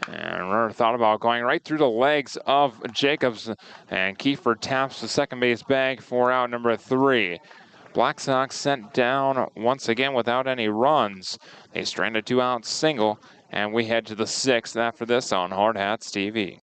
And Runner thought about going right through the legs of Jacobs, and Kiefer taps the second base bag for out number 3. Black Sox sent down once again without any runs. They stranded 2-out single, and we head to the 6th after this on Hardhats TV.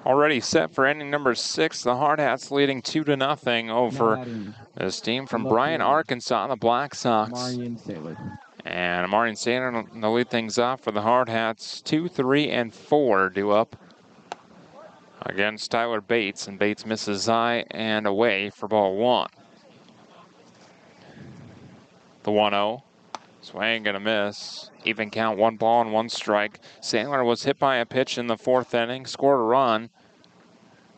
Already set for inning number 6. The Hardhats leading 2-0 over batting, this team from left Bryant, field. Arkansas, the Black Sox. Marion Sailor. And Marion Sailor will lead things off for the Hardhats. 2, 3, and 4 due up against Tyler Bates. And Bates misses high and away for ball 1. The 1-0. Swing and a miss. Even count, 1 ball and 1 strike. Sailor was hit by a pitch in the 4th inning, scored a run.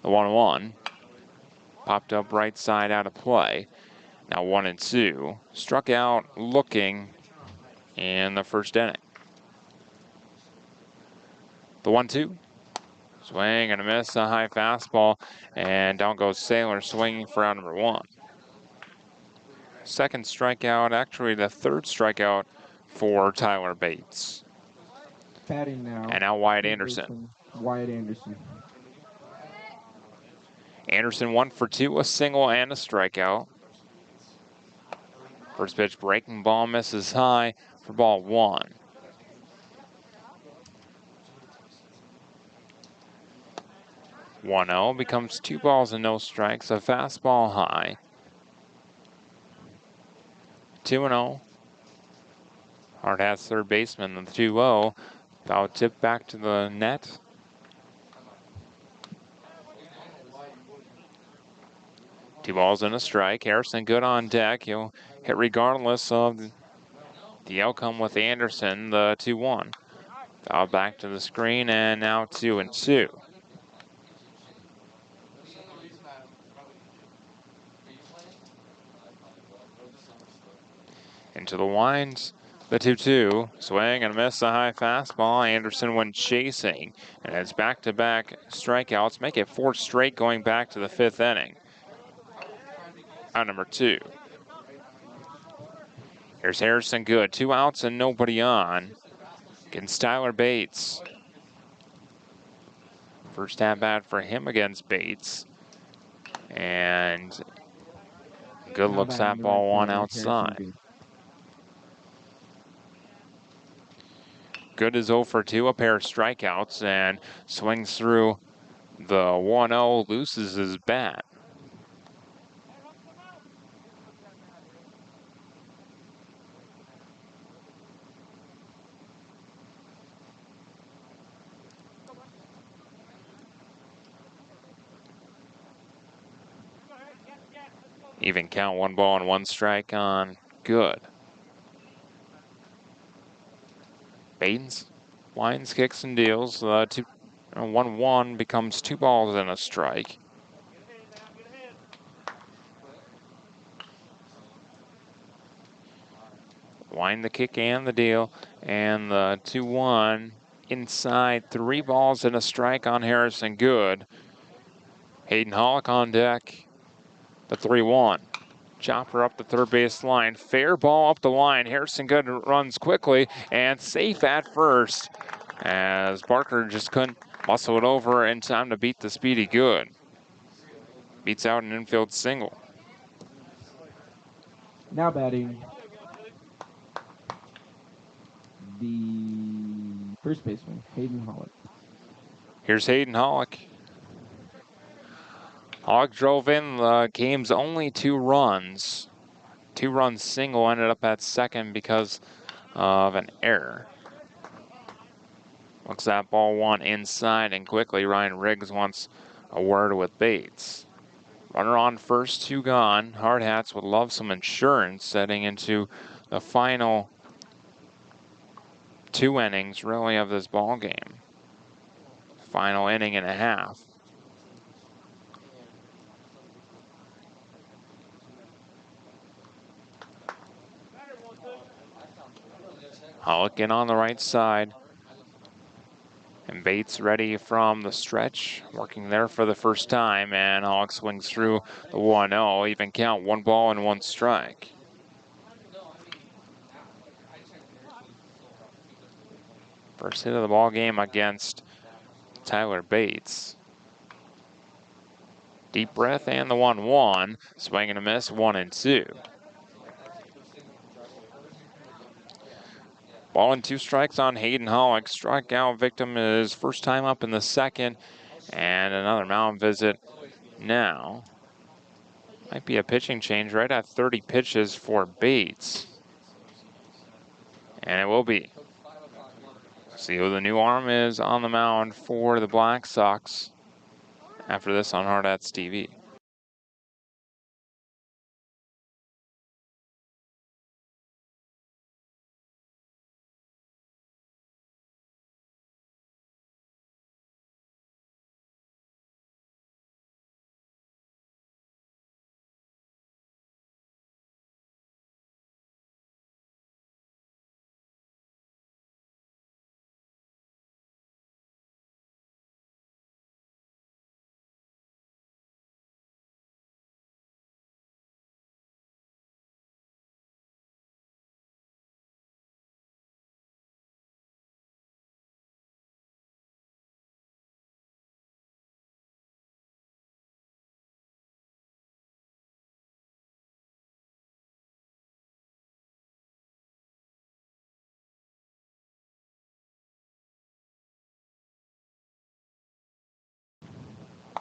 The 1-1. Popped up right side out of play. Now 1-2. Struck out looking in the 1st inning. The 1-2. Swing and a miss, a high fastball, and down goes Sailor swinging for out number 1. 2nd strikeout, actually the 3rd strikeout for Tyler Bates. Batting now. And now Wyatt Anderson. Wyatt Anderson. Anderson 1 for 2, a single and a strikeout. First pitch breaking ball misses high for ball 1. One 0 becomes 2 balls and no strikes, a fastball high. 2-0. Hardhats third baseman, the 2-0. Foul tip back to the net. Two balls and a strike. Harrison good on deck. He'll hit regardless of the outcome with Anderson, the 2-1. Foul back to the screen, and now 2-2. Into the winds, the 2-2. Swing and miss, a high fastball. Anderson went chasing, and it's back-to-back strikeouts. Make it 4 straight going back to the 5th inning. Out number 2. Here's Harrison good. 2 outs and nobody on against Tyler Bates. First at bat for him against Bates. And good looks at ball 1 outside. Good is 0 for 2, a pair of strikeouts, and swings through the 1-0, loses his bat. Even count, 1 ball and 1 strike on good. Bates winds, kicks, and deals. 1-1 becomes 2 balls and a strike. Wind, the kick, and the deal. And the 2-1 inside, 3 balls and a strike on Harrison good. Hayden Hollick on deck. The 3-1. Chopper up the third base line. Fair ball up the line. Harrison Good runs quickly and safe at first as Barker just couldn't muscle it over in time to beat the speedy Good. Beats out an infield single. Now batting, the first baseman, Hayden Hollick. Here's Hayden Hollick. Hollick drove in the game's only 2 runs. 2-run single, ended up at second because of an error. Looks at ball 1 inside and quickly. Ryan Riggs wants a word with Bates. Runner on first, 2 gone. Hardhats would love some insurance setting into the final 2 innings really of this ball game. Final inning and a half. Hollick in on the right side. And Bates ready from the stretch, working there for the first time, and Hollick swings through the 1-0, even count, 1 ball and 1 strike. First hit of the ball game against Tyler Bates. Deep breath and the 1-1, swing and a miss, 1-2. Ball and 2 strikes on Hayden Hollick. Strikeout victim is first time up in the 2nd. And another mound visit now. Might be a pitching change right at 30 pitches for Bates. And it will be. See who the new arm is on the mound for the Black Sox after this on Hardhats TV.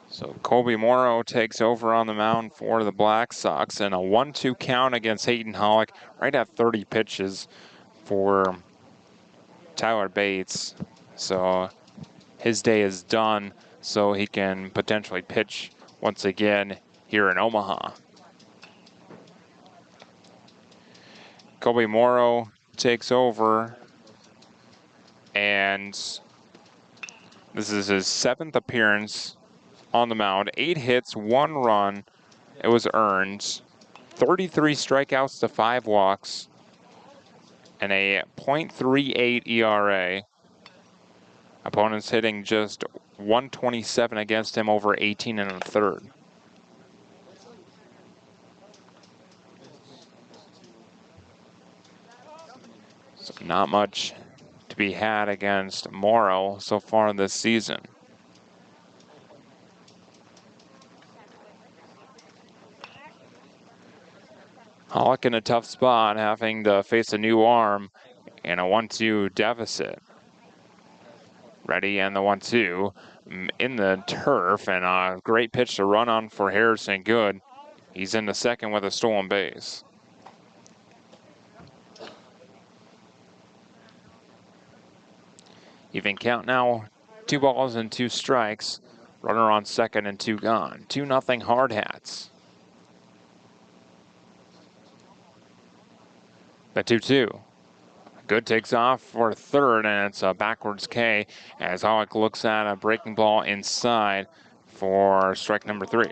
So Colby Morrow takes over on the mound for the Black Sox in a 1-2 count against Hayden Hollick, right at 30 pitches for Tyler Bates. So his day is done, so he can potentially pitch once again here in Omaha. Colby Morrow takes over, and this is his 7th appearance on the mound. 8 hits, 1 run. It was earned. 33 strikeouts to 5 walks, and a .38 ERA. Opponents hitting just 127 against him over 18 1/3. So not much to be had against Morrow so far this season. Hollick in a tough spot, having to face a new arm in a 1-2 deficit. Ready and the 1-2 in the turf, and a great pitch to run on for Harrison Good. He's in the second with a stolen base. Even count now, 2 balls and 2 strikes. Runner on second and 2 gone. 2-0 Hardhats. The 2-2. Good takes off for third, and it's a backwards K as Hollick looks at a breaking ball inside for strike number 3.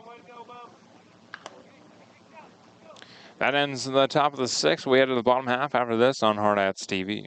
That ends the top of the 6th. We head to the bottom half after this on Hardhats TV.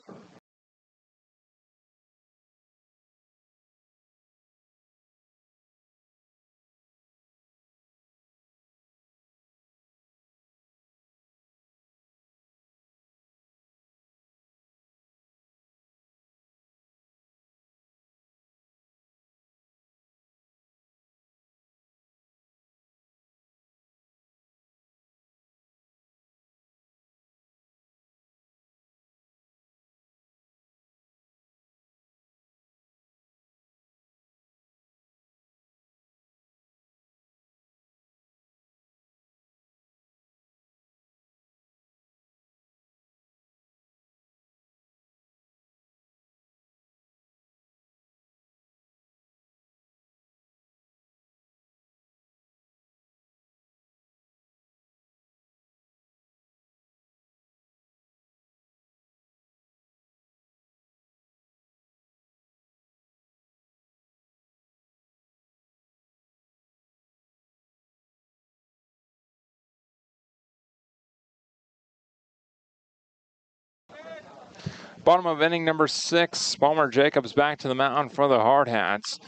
Bottom of inning number 6, Palmer Jacobs back to the mound for the Hardhats.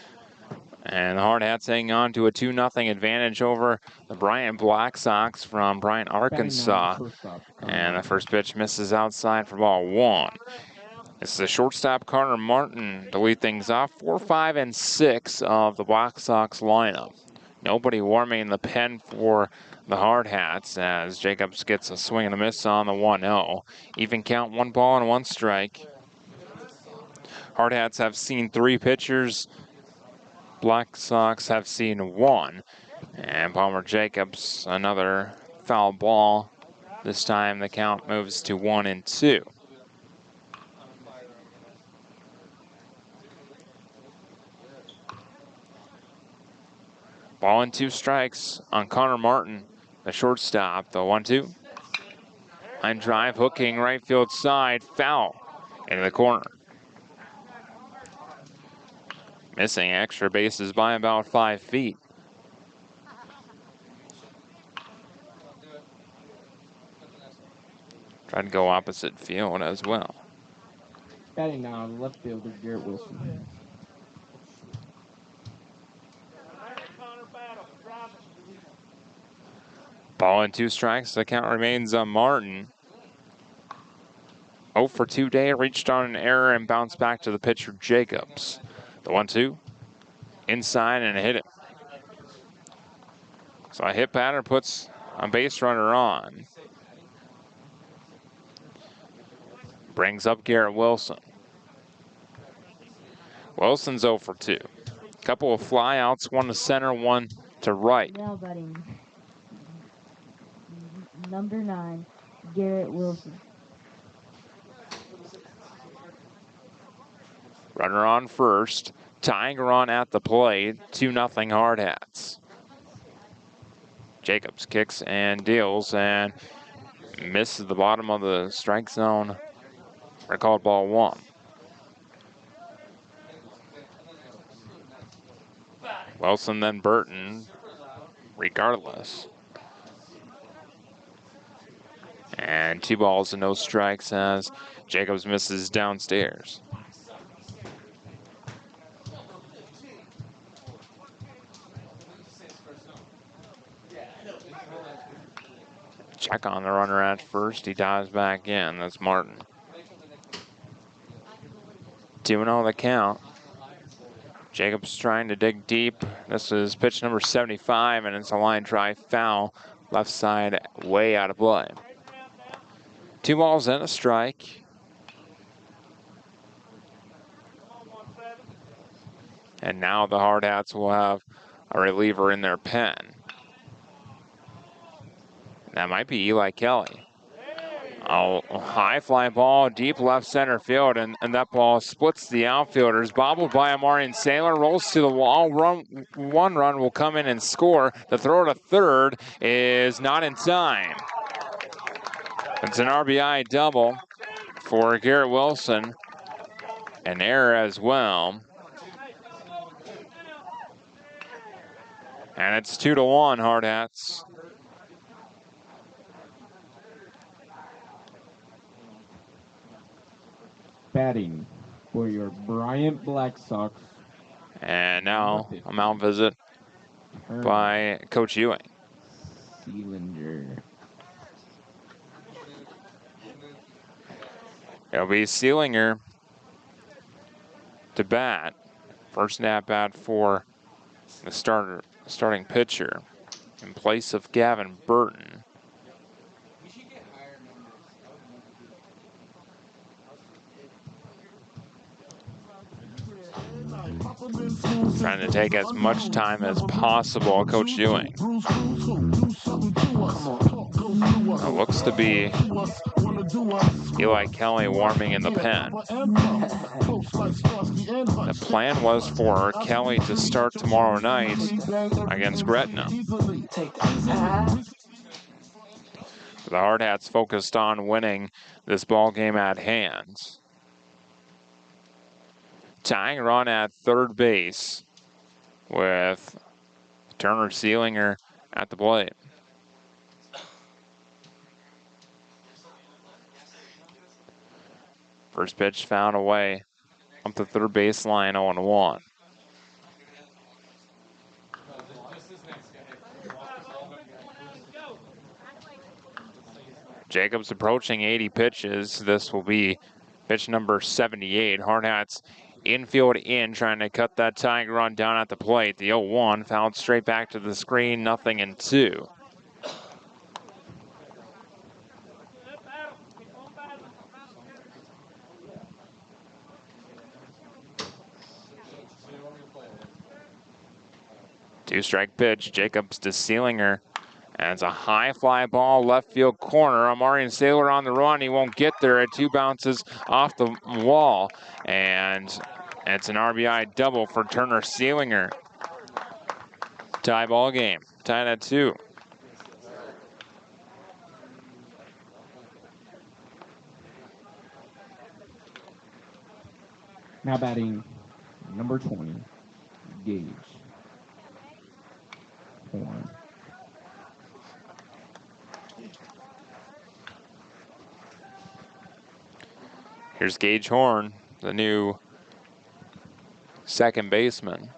And the Hardhats hang on to a 2-0 advantage over the Bryant Black Sox from Bryant, Arkansas. And the first pitch misses outside for ball 1. This is the shortstop, Carter Martin, to lead things off. 4, 5, and 6 of the Black Sox lineup. Nobody warming the pen for the Hardhats as Jacobs gets a swing and a miss on the 1-0. Even count, 1 ball and 1 strike. Hardhats have seen 3 pitchers Black Sox have seen 1. And Palmer Jacobs, another foul ball. This time the count moves to 1-2. Ball and 2 strikes on Connor Martin, the shortstop. The 1-2. Line drive, hooking right field side, foul into the corner. Missing extra bases by about 5 feet. Tried to go opposite field as well. Batting now, left fielder Garrett Wilson. Ball and 2 strikes. The count remains on Martin. 0 for 2 day, reached on an error and bounced back to the pitcher Jacobs. The 1-2. Inside and hit it. So a hit batter puts a base runner on. Brings up Garrett Wilson. Wilson's 0 for 2. Couple of flyouts, 1 to center, 1 to right. Now batting, number 9, Garrett Wilson. Runner on first. Tying run at the plate. 2-0 Hardhats. Jacobs kicks and deals and misses the bottom of the strike zone. Recalled ball 1. Wilson then Burton, regardless. And 2 balls and no strikes as Jacobs misses downstairs. Check on the runner at first. He dives back in. That's Martin. 2-0 the count. Jacobs trying to dig deep. This is pitch number 75, and it's a line drive foul. Left side way out of play. 2 balls and a strike. And now the Hardhats will have a reliever in their pen. That might be Eli Kelly. Oh, high fly ball, deep left center field, and that ball splits the outfielders. Bobbled by Amarian Saylor, rolls to the wall. One run will come in and score. The throw to third is not in time. It's an RBI double for Garrett Wilson. An error as well. And it's 2-1 Hardhats. Batting for your Bryant Black Sox. And now a mound visit by Coach Ewing. Sealinger. It'll be Sealinger to bat. First at bat for the starting pitcher in place of Gavin Burton. Trying to take as much time as possible, Coach Ewing. It looks to be Eli Kelly warming in the pen. The plan was for Kelly to start tomorrow night against Gretna. The Hardhats focused on winning this ball game at hand. Tying run at third base with Turner Sealinger at the plate. First pitch found away up the third baseline, 0-1. Jacobs approaching 80 pitches. This will be pitch number 78. Hardhats infield in, trying to cut that tying run down at the plate. The 0-1 fouled straight back to the screen, 0-2. 2-strike pitch, Jacobs to Sealinger. And it's a high fly ball, left field corner. Amarian Sailor on the run. He won't get there. It 2 bounces off the wall. And it's an RBI double for Turner Sealinger. Tie ball game. Tied at 2. Now batting number 20, Gage Horn. Here's Gage Horn, the new second baseman.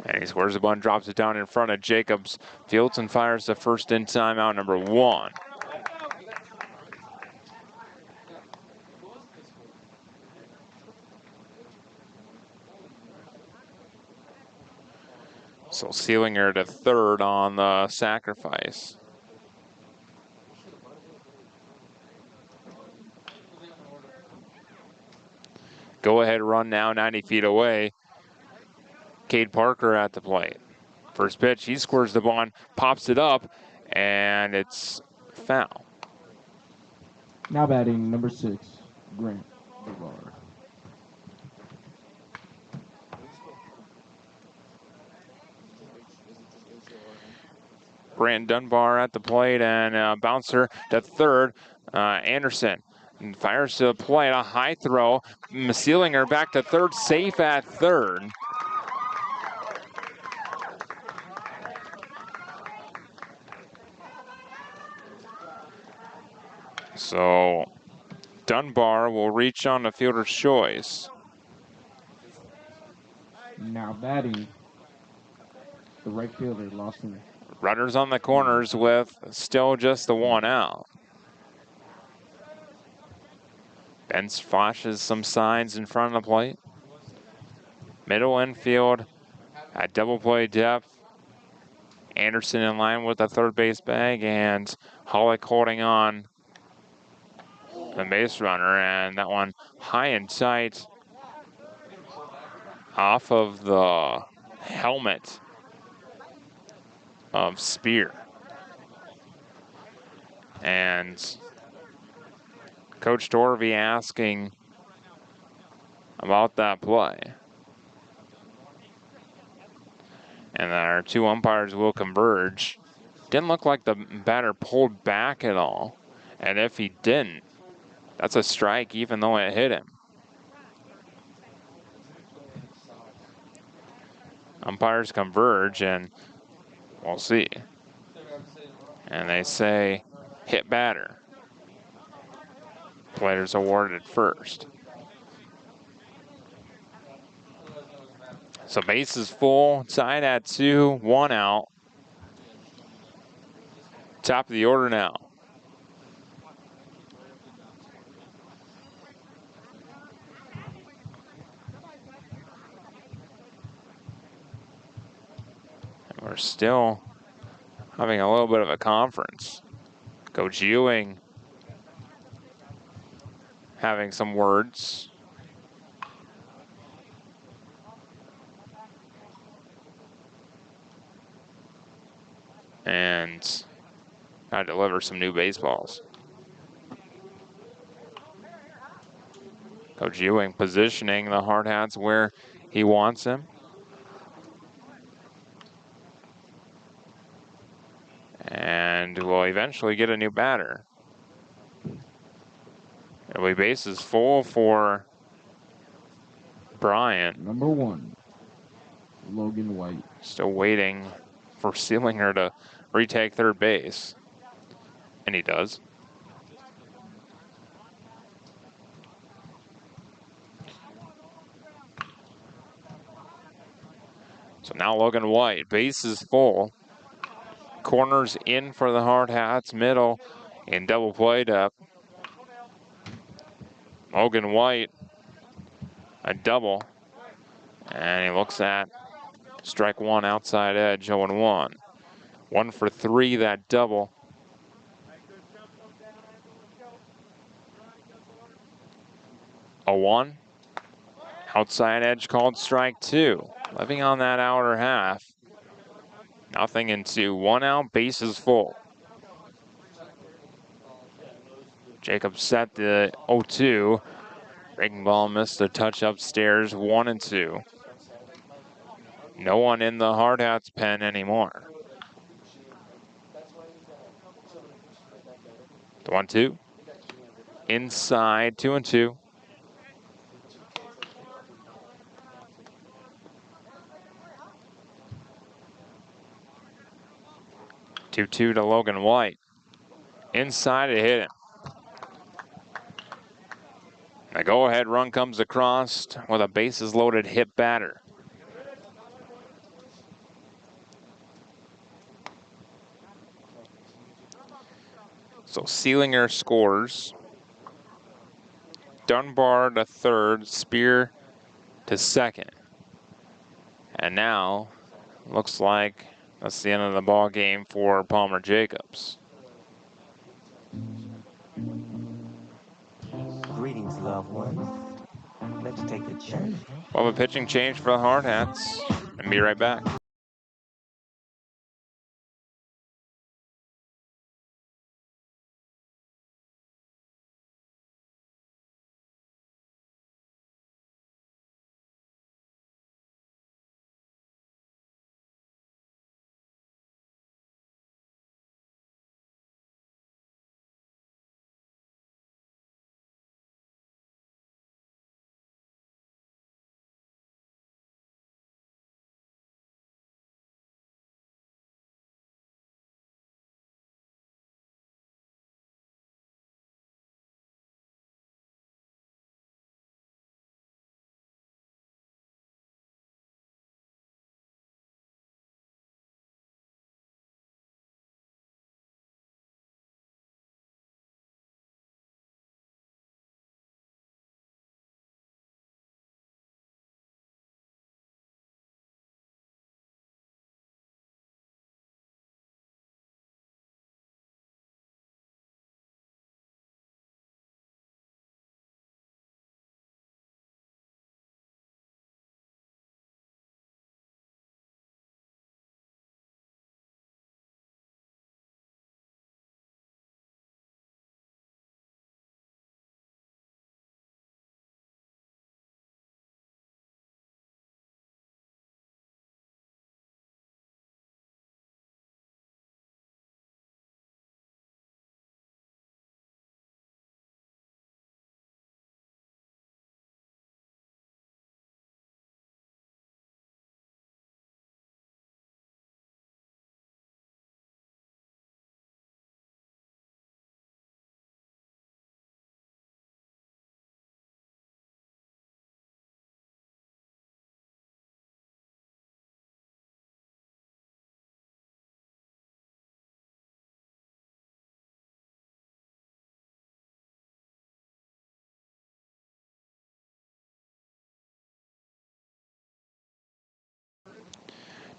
And he squares the bunt, drops it down in front of Jacobs. Fields and fires the first in timeout, number 1. So Sealinger to third on the sacrifice. Go ahead run now, 90 feet away. Cade Parker at the plate. First pitch, he squares the bunt, pops it up, and it's foul. Now batting number 6, Grant Dunbar. Grant Dunbar at the plate, and bouncer to third. Anderson fires to the plate, a high throw. Sealinger back to third, safe at third. So Dunbar will reach on the fielder's choice. Now batting the right fielder, Lawson. Runners on the corners with still just the 1 out. Benz flashes some signs in front of the plate. Middle infield at double play depth. Anderson in line with the third base bag, and Hollick holding on the base runner, and that one high and tight off of the helmet of Spear. And Coach Dorvey asking about that play. And our 2 umpires will converge. Didn't look like the batter pulled back at all. And if he didn't, that's a strike even though it hit him. Umpires converge, and we'll see. And they say, hit batter. Players awarded first. So base is full, tied at 2, 1 out. Top of the order now. And we're still having a little bit of a conference. Coach Ewing having some words. And gotta deliver some new baseballs. Coach Ewing positioning the Hardhats where he wants them. And we'll eventually get a new batter. It'll be bases full for Bryant. Number 1, Logan White. Still waiting for Sealinger to retake third base. And he does. So now Logan White, base is full. Corners in for the Hardhats, middle in double play depth. Logan White, a double. And he looks at strike 1 outside edge, 0-1. 1 for 3, that double. A 1 Outside edge called strike 2. Living on that outer half. Nothing into 1 out, bases full. Jacob set the 0-2. Breaking ball missed a touch upstairs, 1-2. No one in the Hardhats pen anymore. The 1-2. Inside, 2-2. Two-two to Logan White. Inside to hit him. A go-ahead run comes across with a bases-loaded hit batter. So Sealinger scores. Dunbar to third, Spear to second. And now, looks like that's the end of the ball game for Palmer Jacobs. Greetings, loved ones. Let's take a journey. We'll have a pitching change for the Hardhats, and be right back.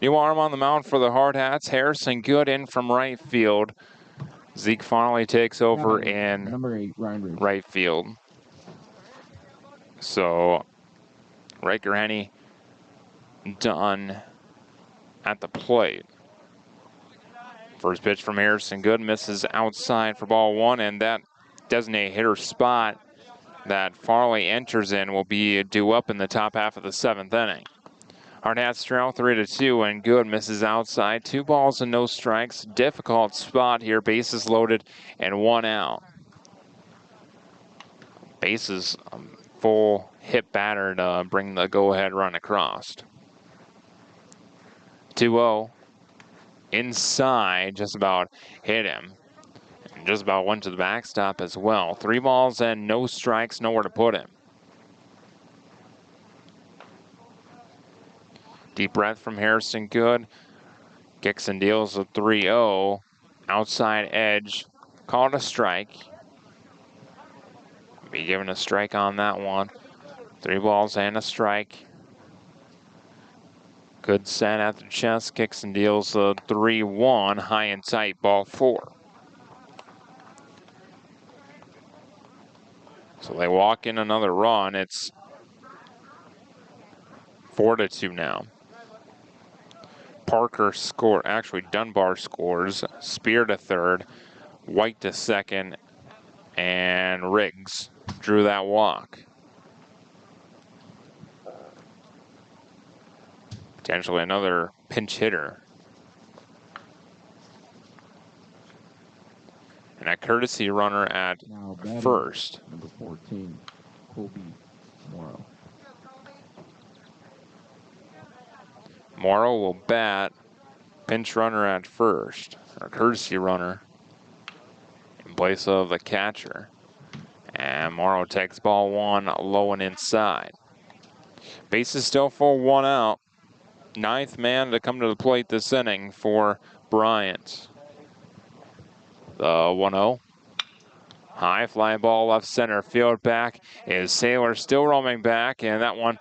New arm on the mound for the Hardhats. Harrison Good in from right field. Zeke finally takes over in number 8, Ryan Ridge. right field. So Riker Henny done at the plate. First pitch from Harrison Good misses outside for ball 1, and that designated hitter spot that Farley enters in will be due up in the top half of the 7th inning. Hardhats trail 3-2, and Good misses outside. 2 balls and no strikes. Difficult spot here. Bases loaded and 1 out. Bases full hit batter to bring the go-ahead run across. 2-0. Inside, just about hit him. And just about went to the backstop as well. 3 balls and no strikes, nowhere to put him. Deep breath from Harrison Good. Gixon deals a 3-0. Outside edge. Called a strike. Be given a strike on that one. 3 balls and a strike. Good set at the chest. Gixon deals a 3-1. High and tight, ball 4. So they walk in another run. It's 4-2 now. Parker Dunbar scores. Spear to third, White to second, and Riggs drew that walk. Potentially another pinch hitter. And a courtesy runner at first. Number 14, Kobe Morrow. Morrow will bat. Pinch runner at first, or courtesy runner in place of the catcher. And Morrow takes ball one low and inside. Bases still full, 1 out. 9th man to come to the plate this inning for Bryant. The 1-0. High fly ball left center field. Back is Saylor, still roaming back, and that one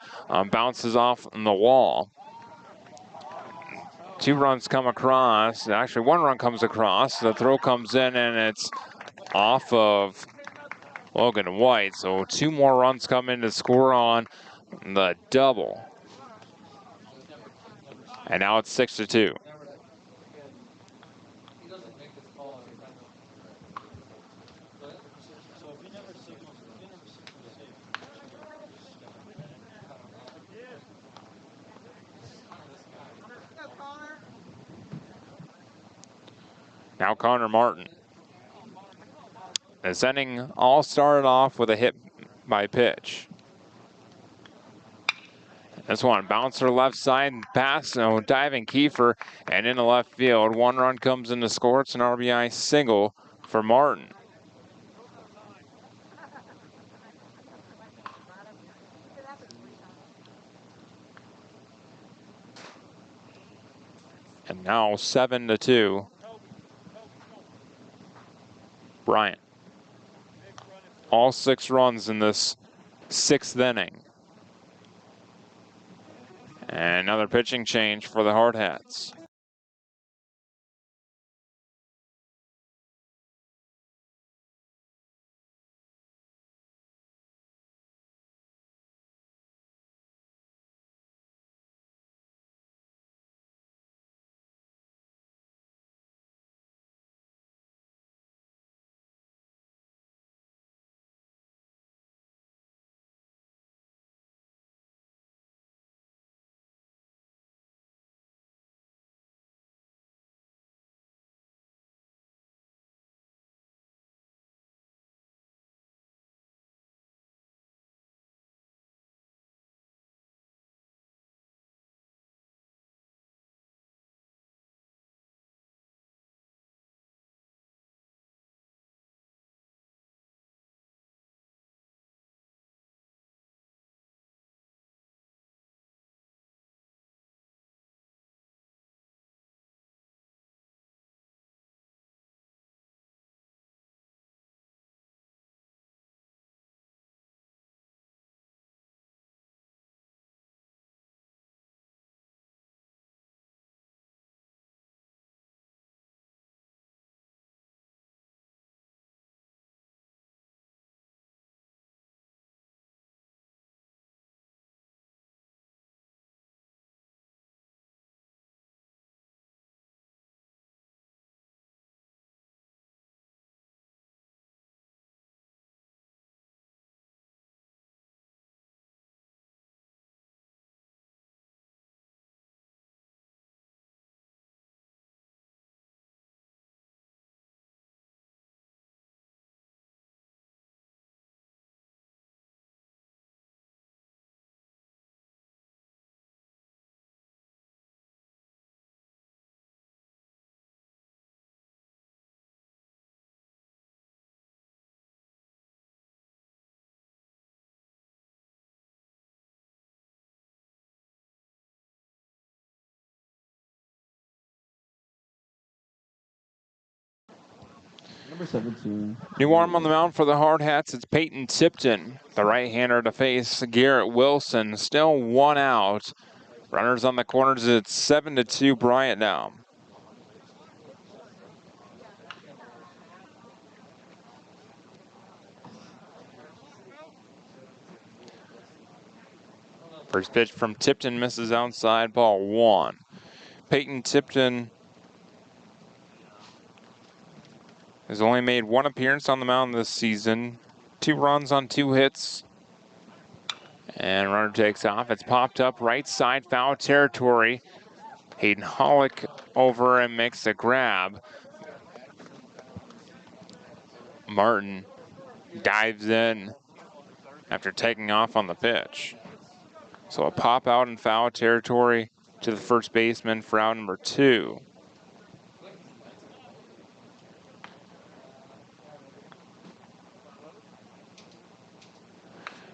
bounces off the wall. 2 runs come across. Actually, 1 run comes across. The throw comes in, and it's off of Logan White. So 2 more runs come in to score on the double. And now it's 6-2. Now Connor Martin. This inning all started off with a hit by pitch. This one, bouncer left side, pass, diving Kiefer, and into left field. 1 run comes in to score. It's an RBI single for Martin. And now 7-2. Bryant. All 6 runs in this 6th inning. And another pitching change for the Hardhats. Number 17. New arm on the mound for the Hardhats. It's Peyton Tipton, the right-hander to face Garrett Wilson. Still 1 out. Runners on the corners. It's 7-2 Bryant now. First pitch from Tipton misses outside, ball 1. Peyton Tipton has only made 1 appearance on the mound this season. 2 runs on 2 hits. And runner takes off. It's popped up right side, foul territory. Hayden Hollick over and makes a grab. Martin dives in after taking off on the pitch. So a pop out in foul territory to the first baseman for out number 2.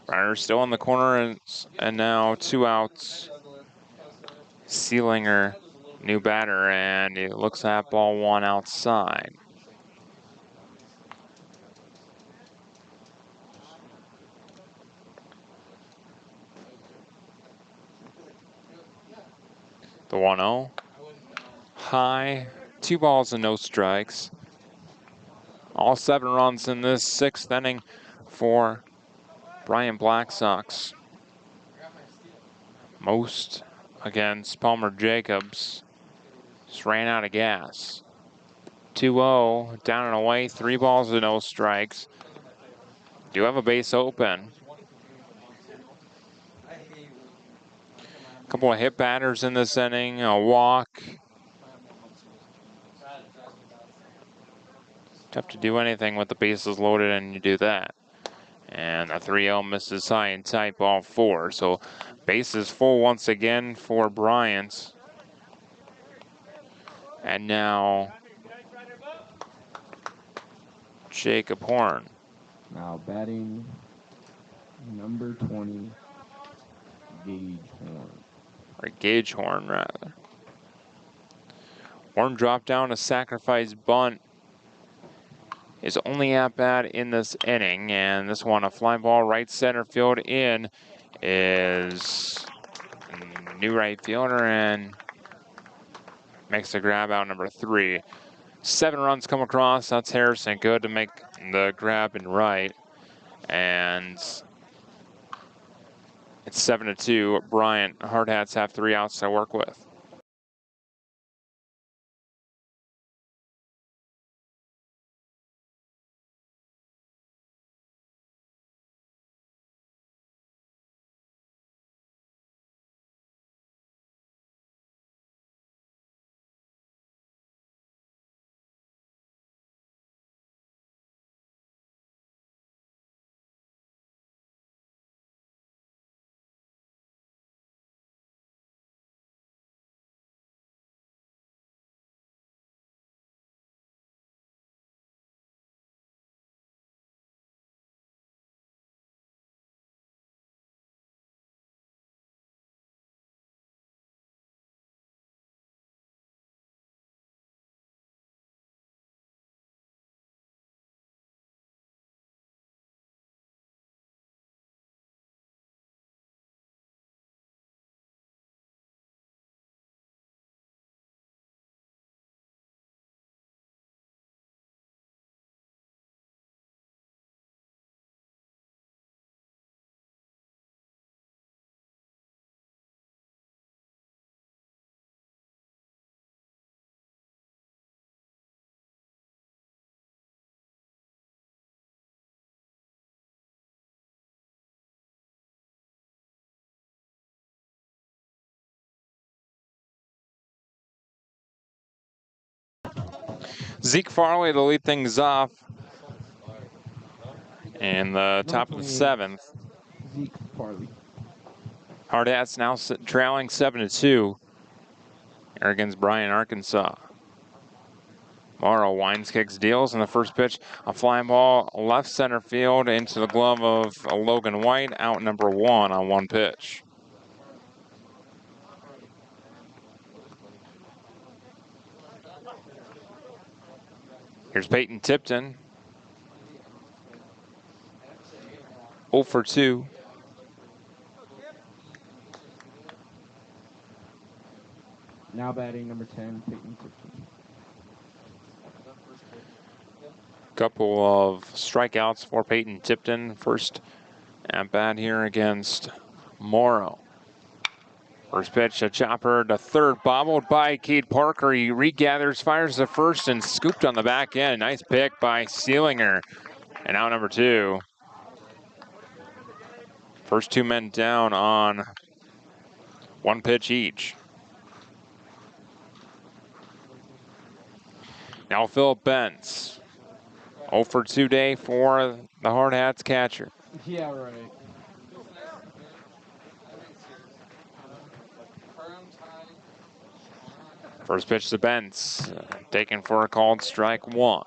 Runner still in the corner, and now 2 outs. Sealinger, new batter, and he looks at ball 1 outside. The 1-0. High, 2 balls and no strikes. All 7 runs in this 6th inning for Bryant Black Sox. Most against Palmer Jacobs. Just ran out of gas. 2-0, down and away, 3 balls and no strikes. Do have a base open. A couple of hit batters in this inning, a walk. Tough to do anything with the bases loaded, and you do that. And a 3-0 misses high and tight, ball 4. So bases full once again for Bryant. And now Jacob Horn. Now batting number 20, Gage Horn. Or Gage Horn, rather. Horn dropped down a sacrifice bunt. His only at-bat in this inning, and this one a fly ball right center field in is new right fielder and makes the grab out number 3. 7 runs come across. That's Harrison Good to make the grab in right, and it's 7-2. Bryant Hardhats have 3 outs to work with. Zeke Farley to lead things off in the top of the 7th. Zeke Farley. Hardhats now trailing 7-2 here against Bryant, Arkansas. Morrow winds, kicks, deals, and the first pitch, a fly ball left center field into the glove of Logan White, out number 1 on 1 pitch. Here's Peyton Tipton. 0 for 2. Now batting number 10, Peyton Tipton. Couple of strikeouts for Peyton Tipton. First at bat here against Morrow. First pitch, a chopper to third, bobbled by Cade Parker. He regathers, fires the first, and scooped on the back end. Nice pick by Seelinger. And out number 2. First 2 men down on 1 pitch each. Now Philip Bentz. 0 for 2 day for the Hardhats catcher. Yeah, right. First pitch to Bentz, taken for a called strike 1.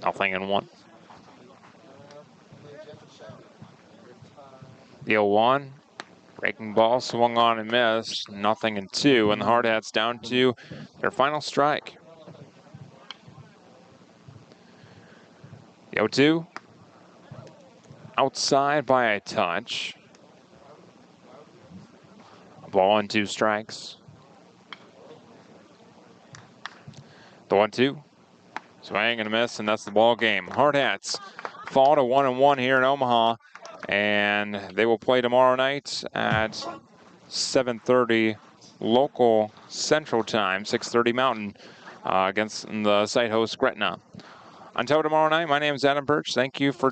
0-1. The 0-1, breaking ball swung on and missed. 0-2, and the Hardhats down to their final strike. The 0-2, outside by a touch. A ball and 2 strikes. The 1-2, swing and a miss, and that's the ball game. Hardhats fall to 1-1 here in Omaha, and they will play tomorrow night at 7:30 local Central Time, 6:30 Mountain, against the site host Gretna. Until tomorrow night, my name is Adam Birch. Thank you for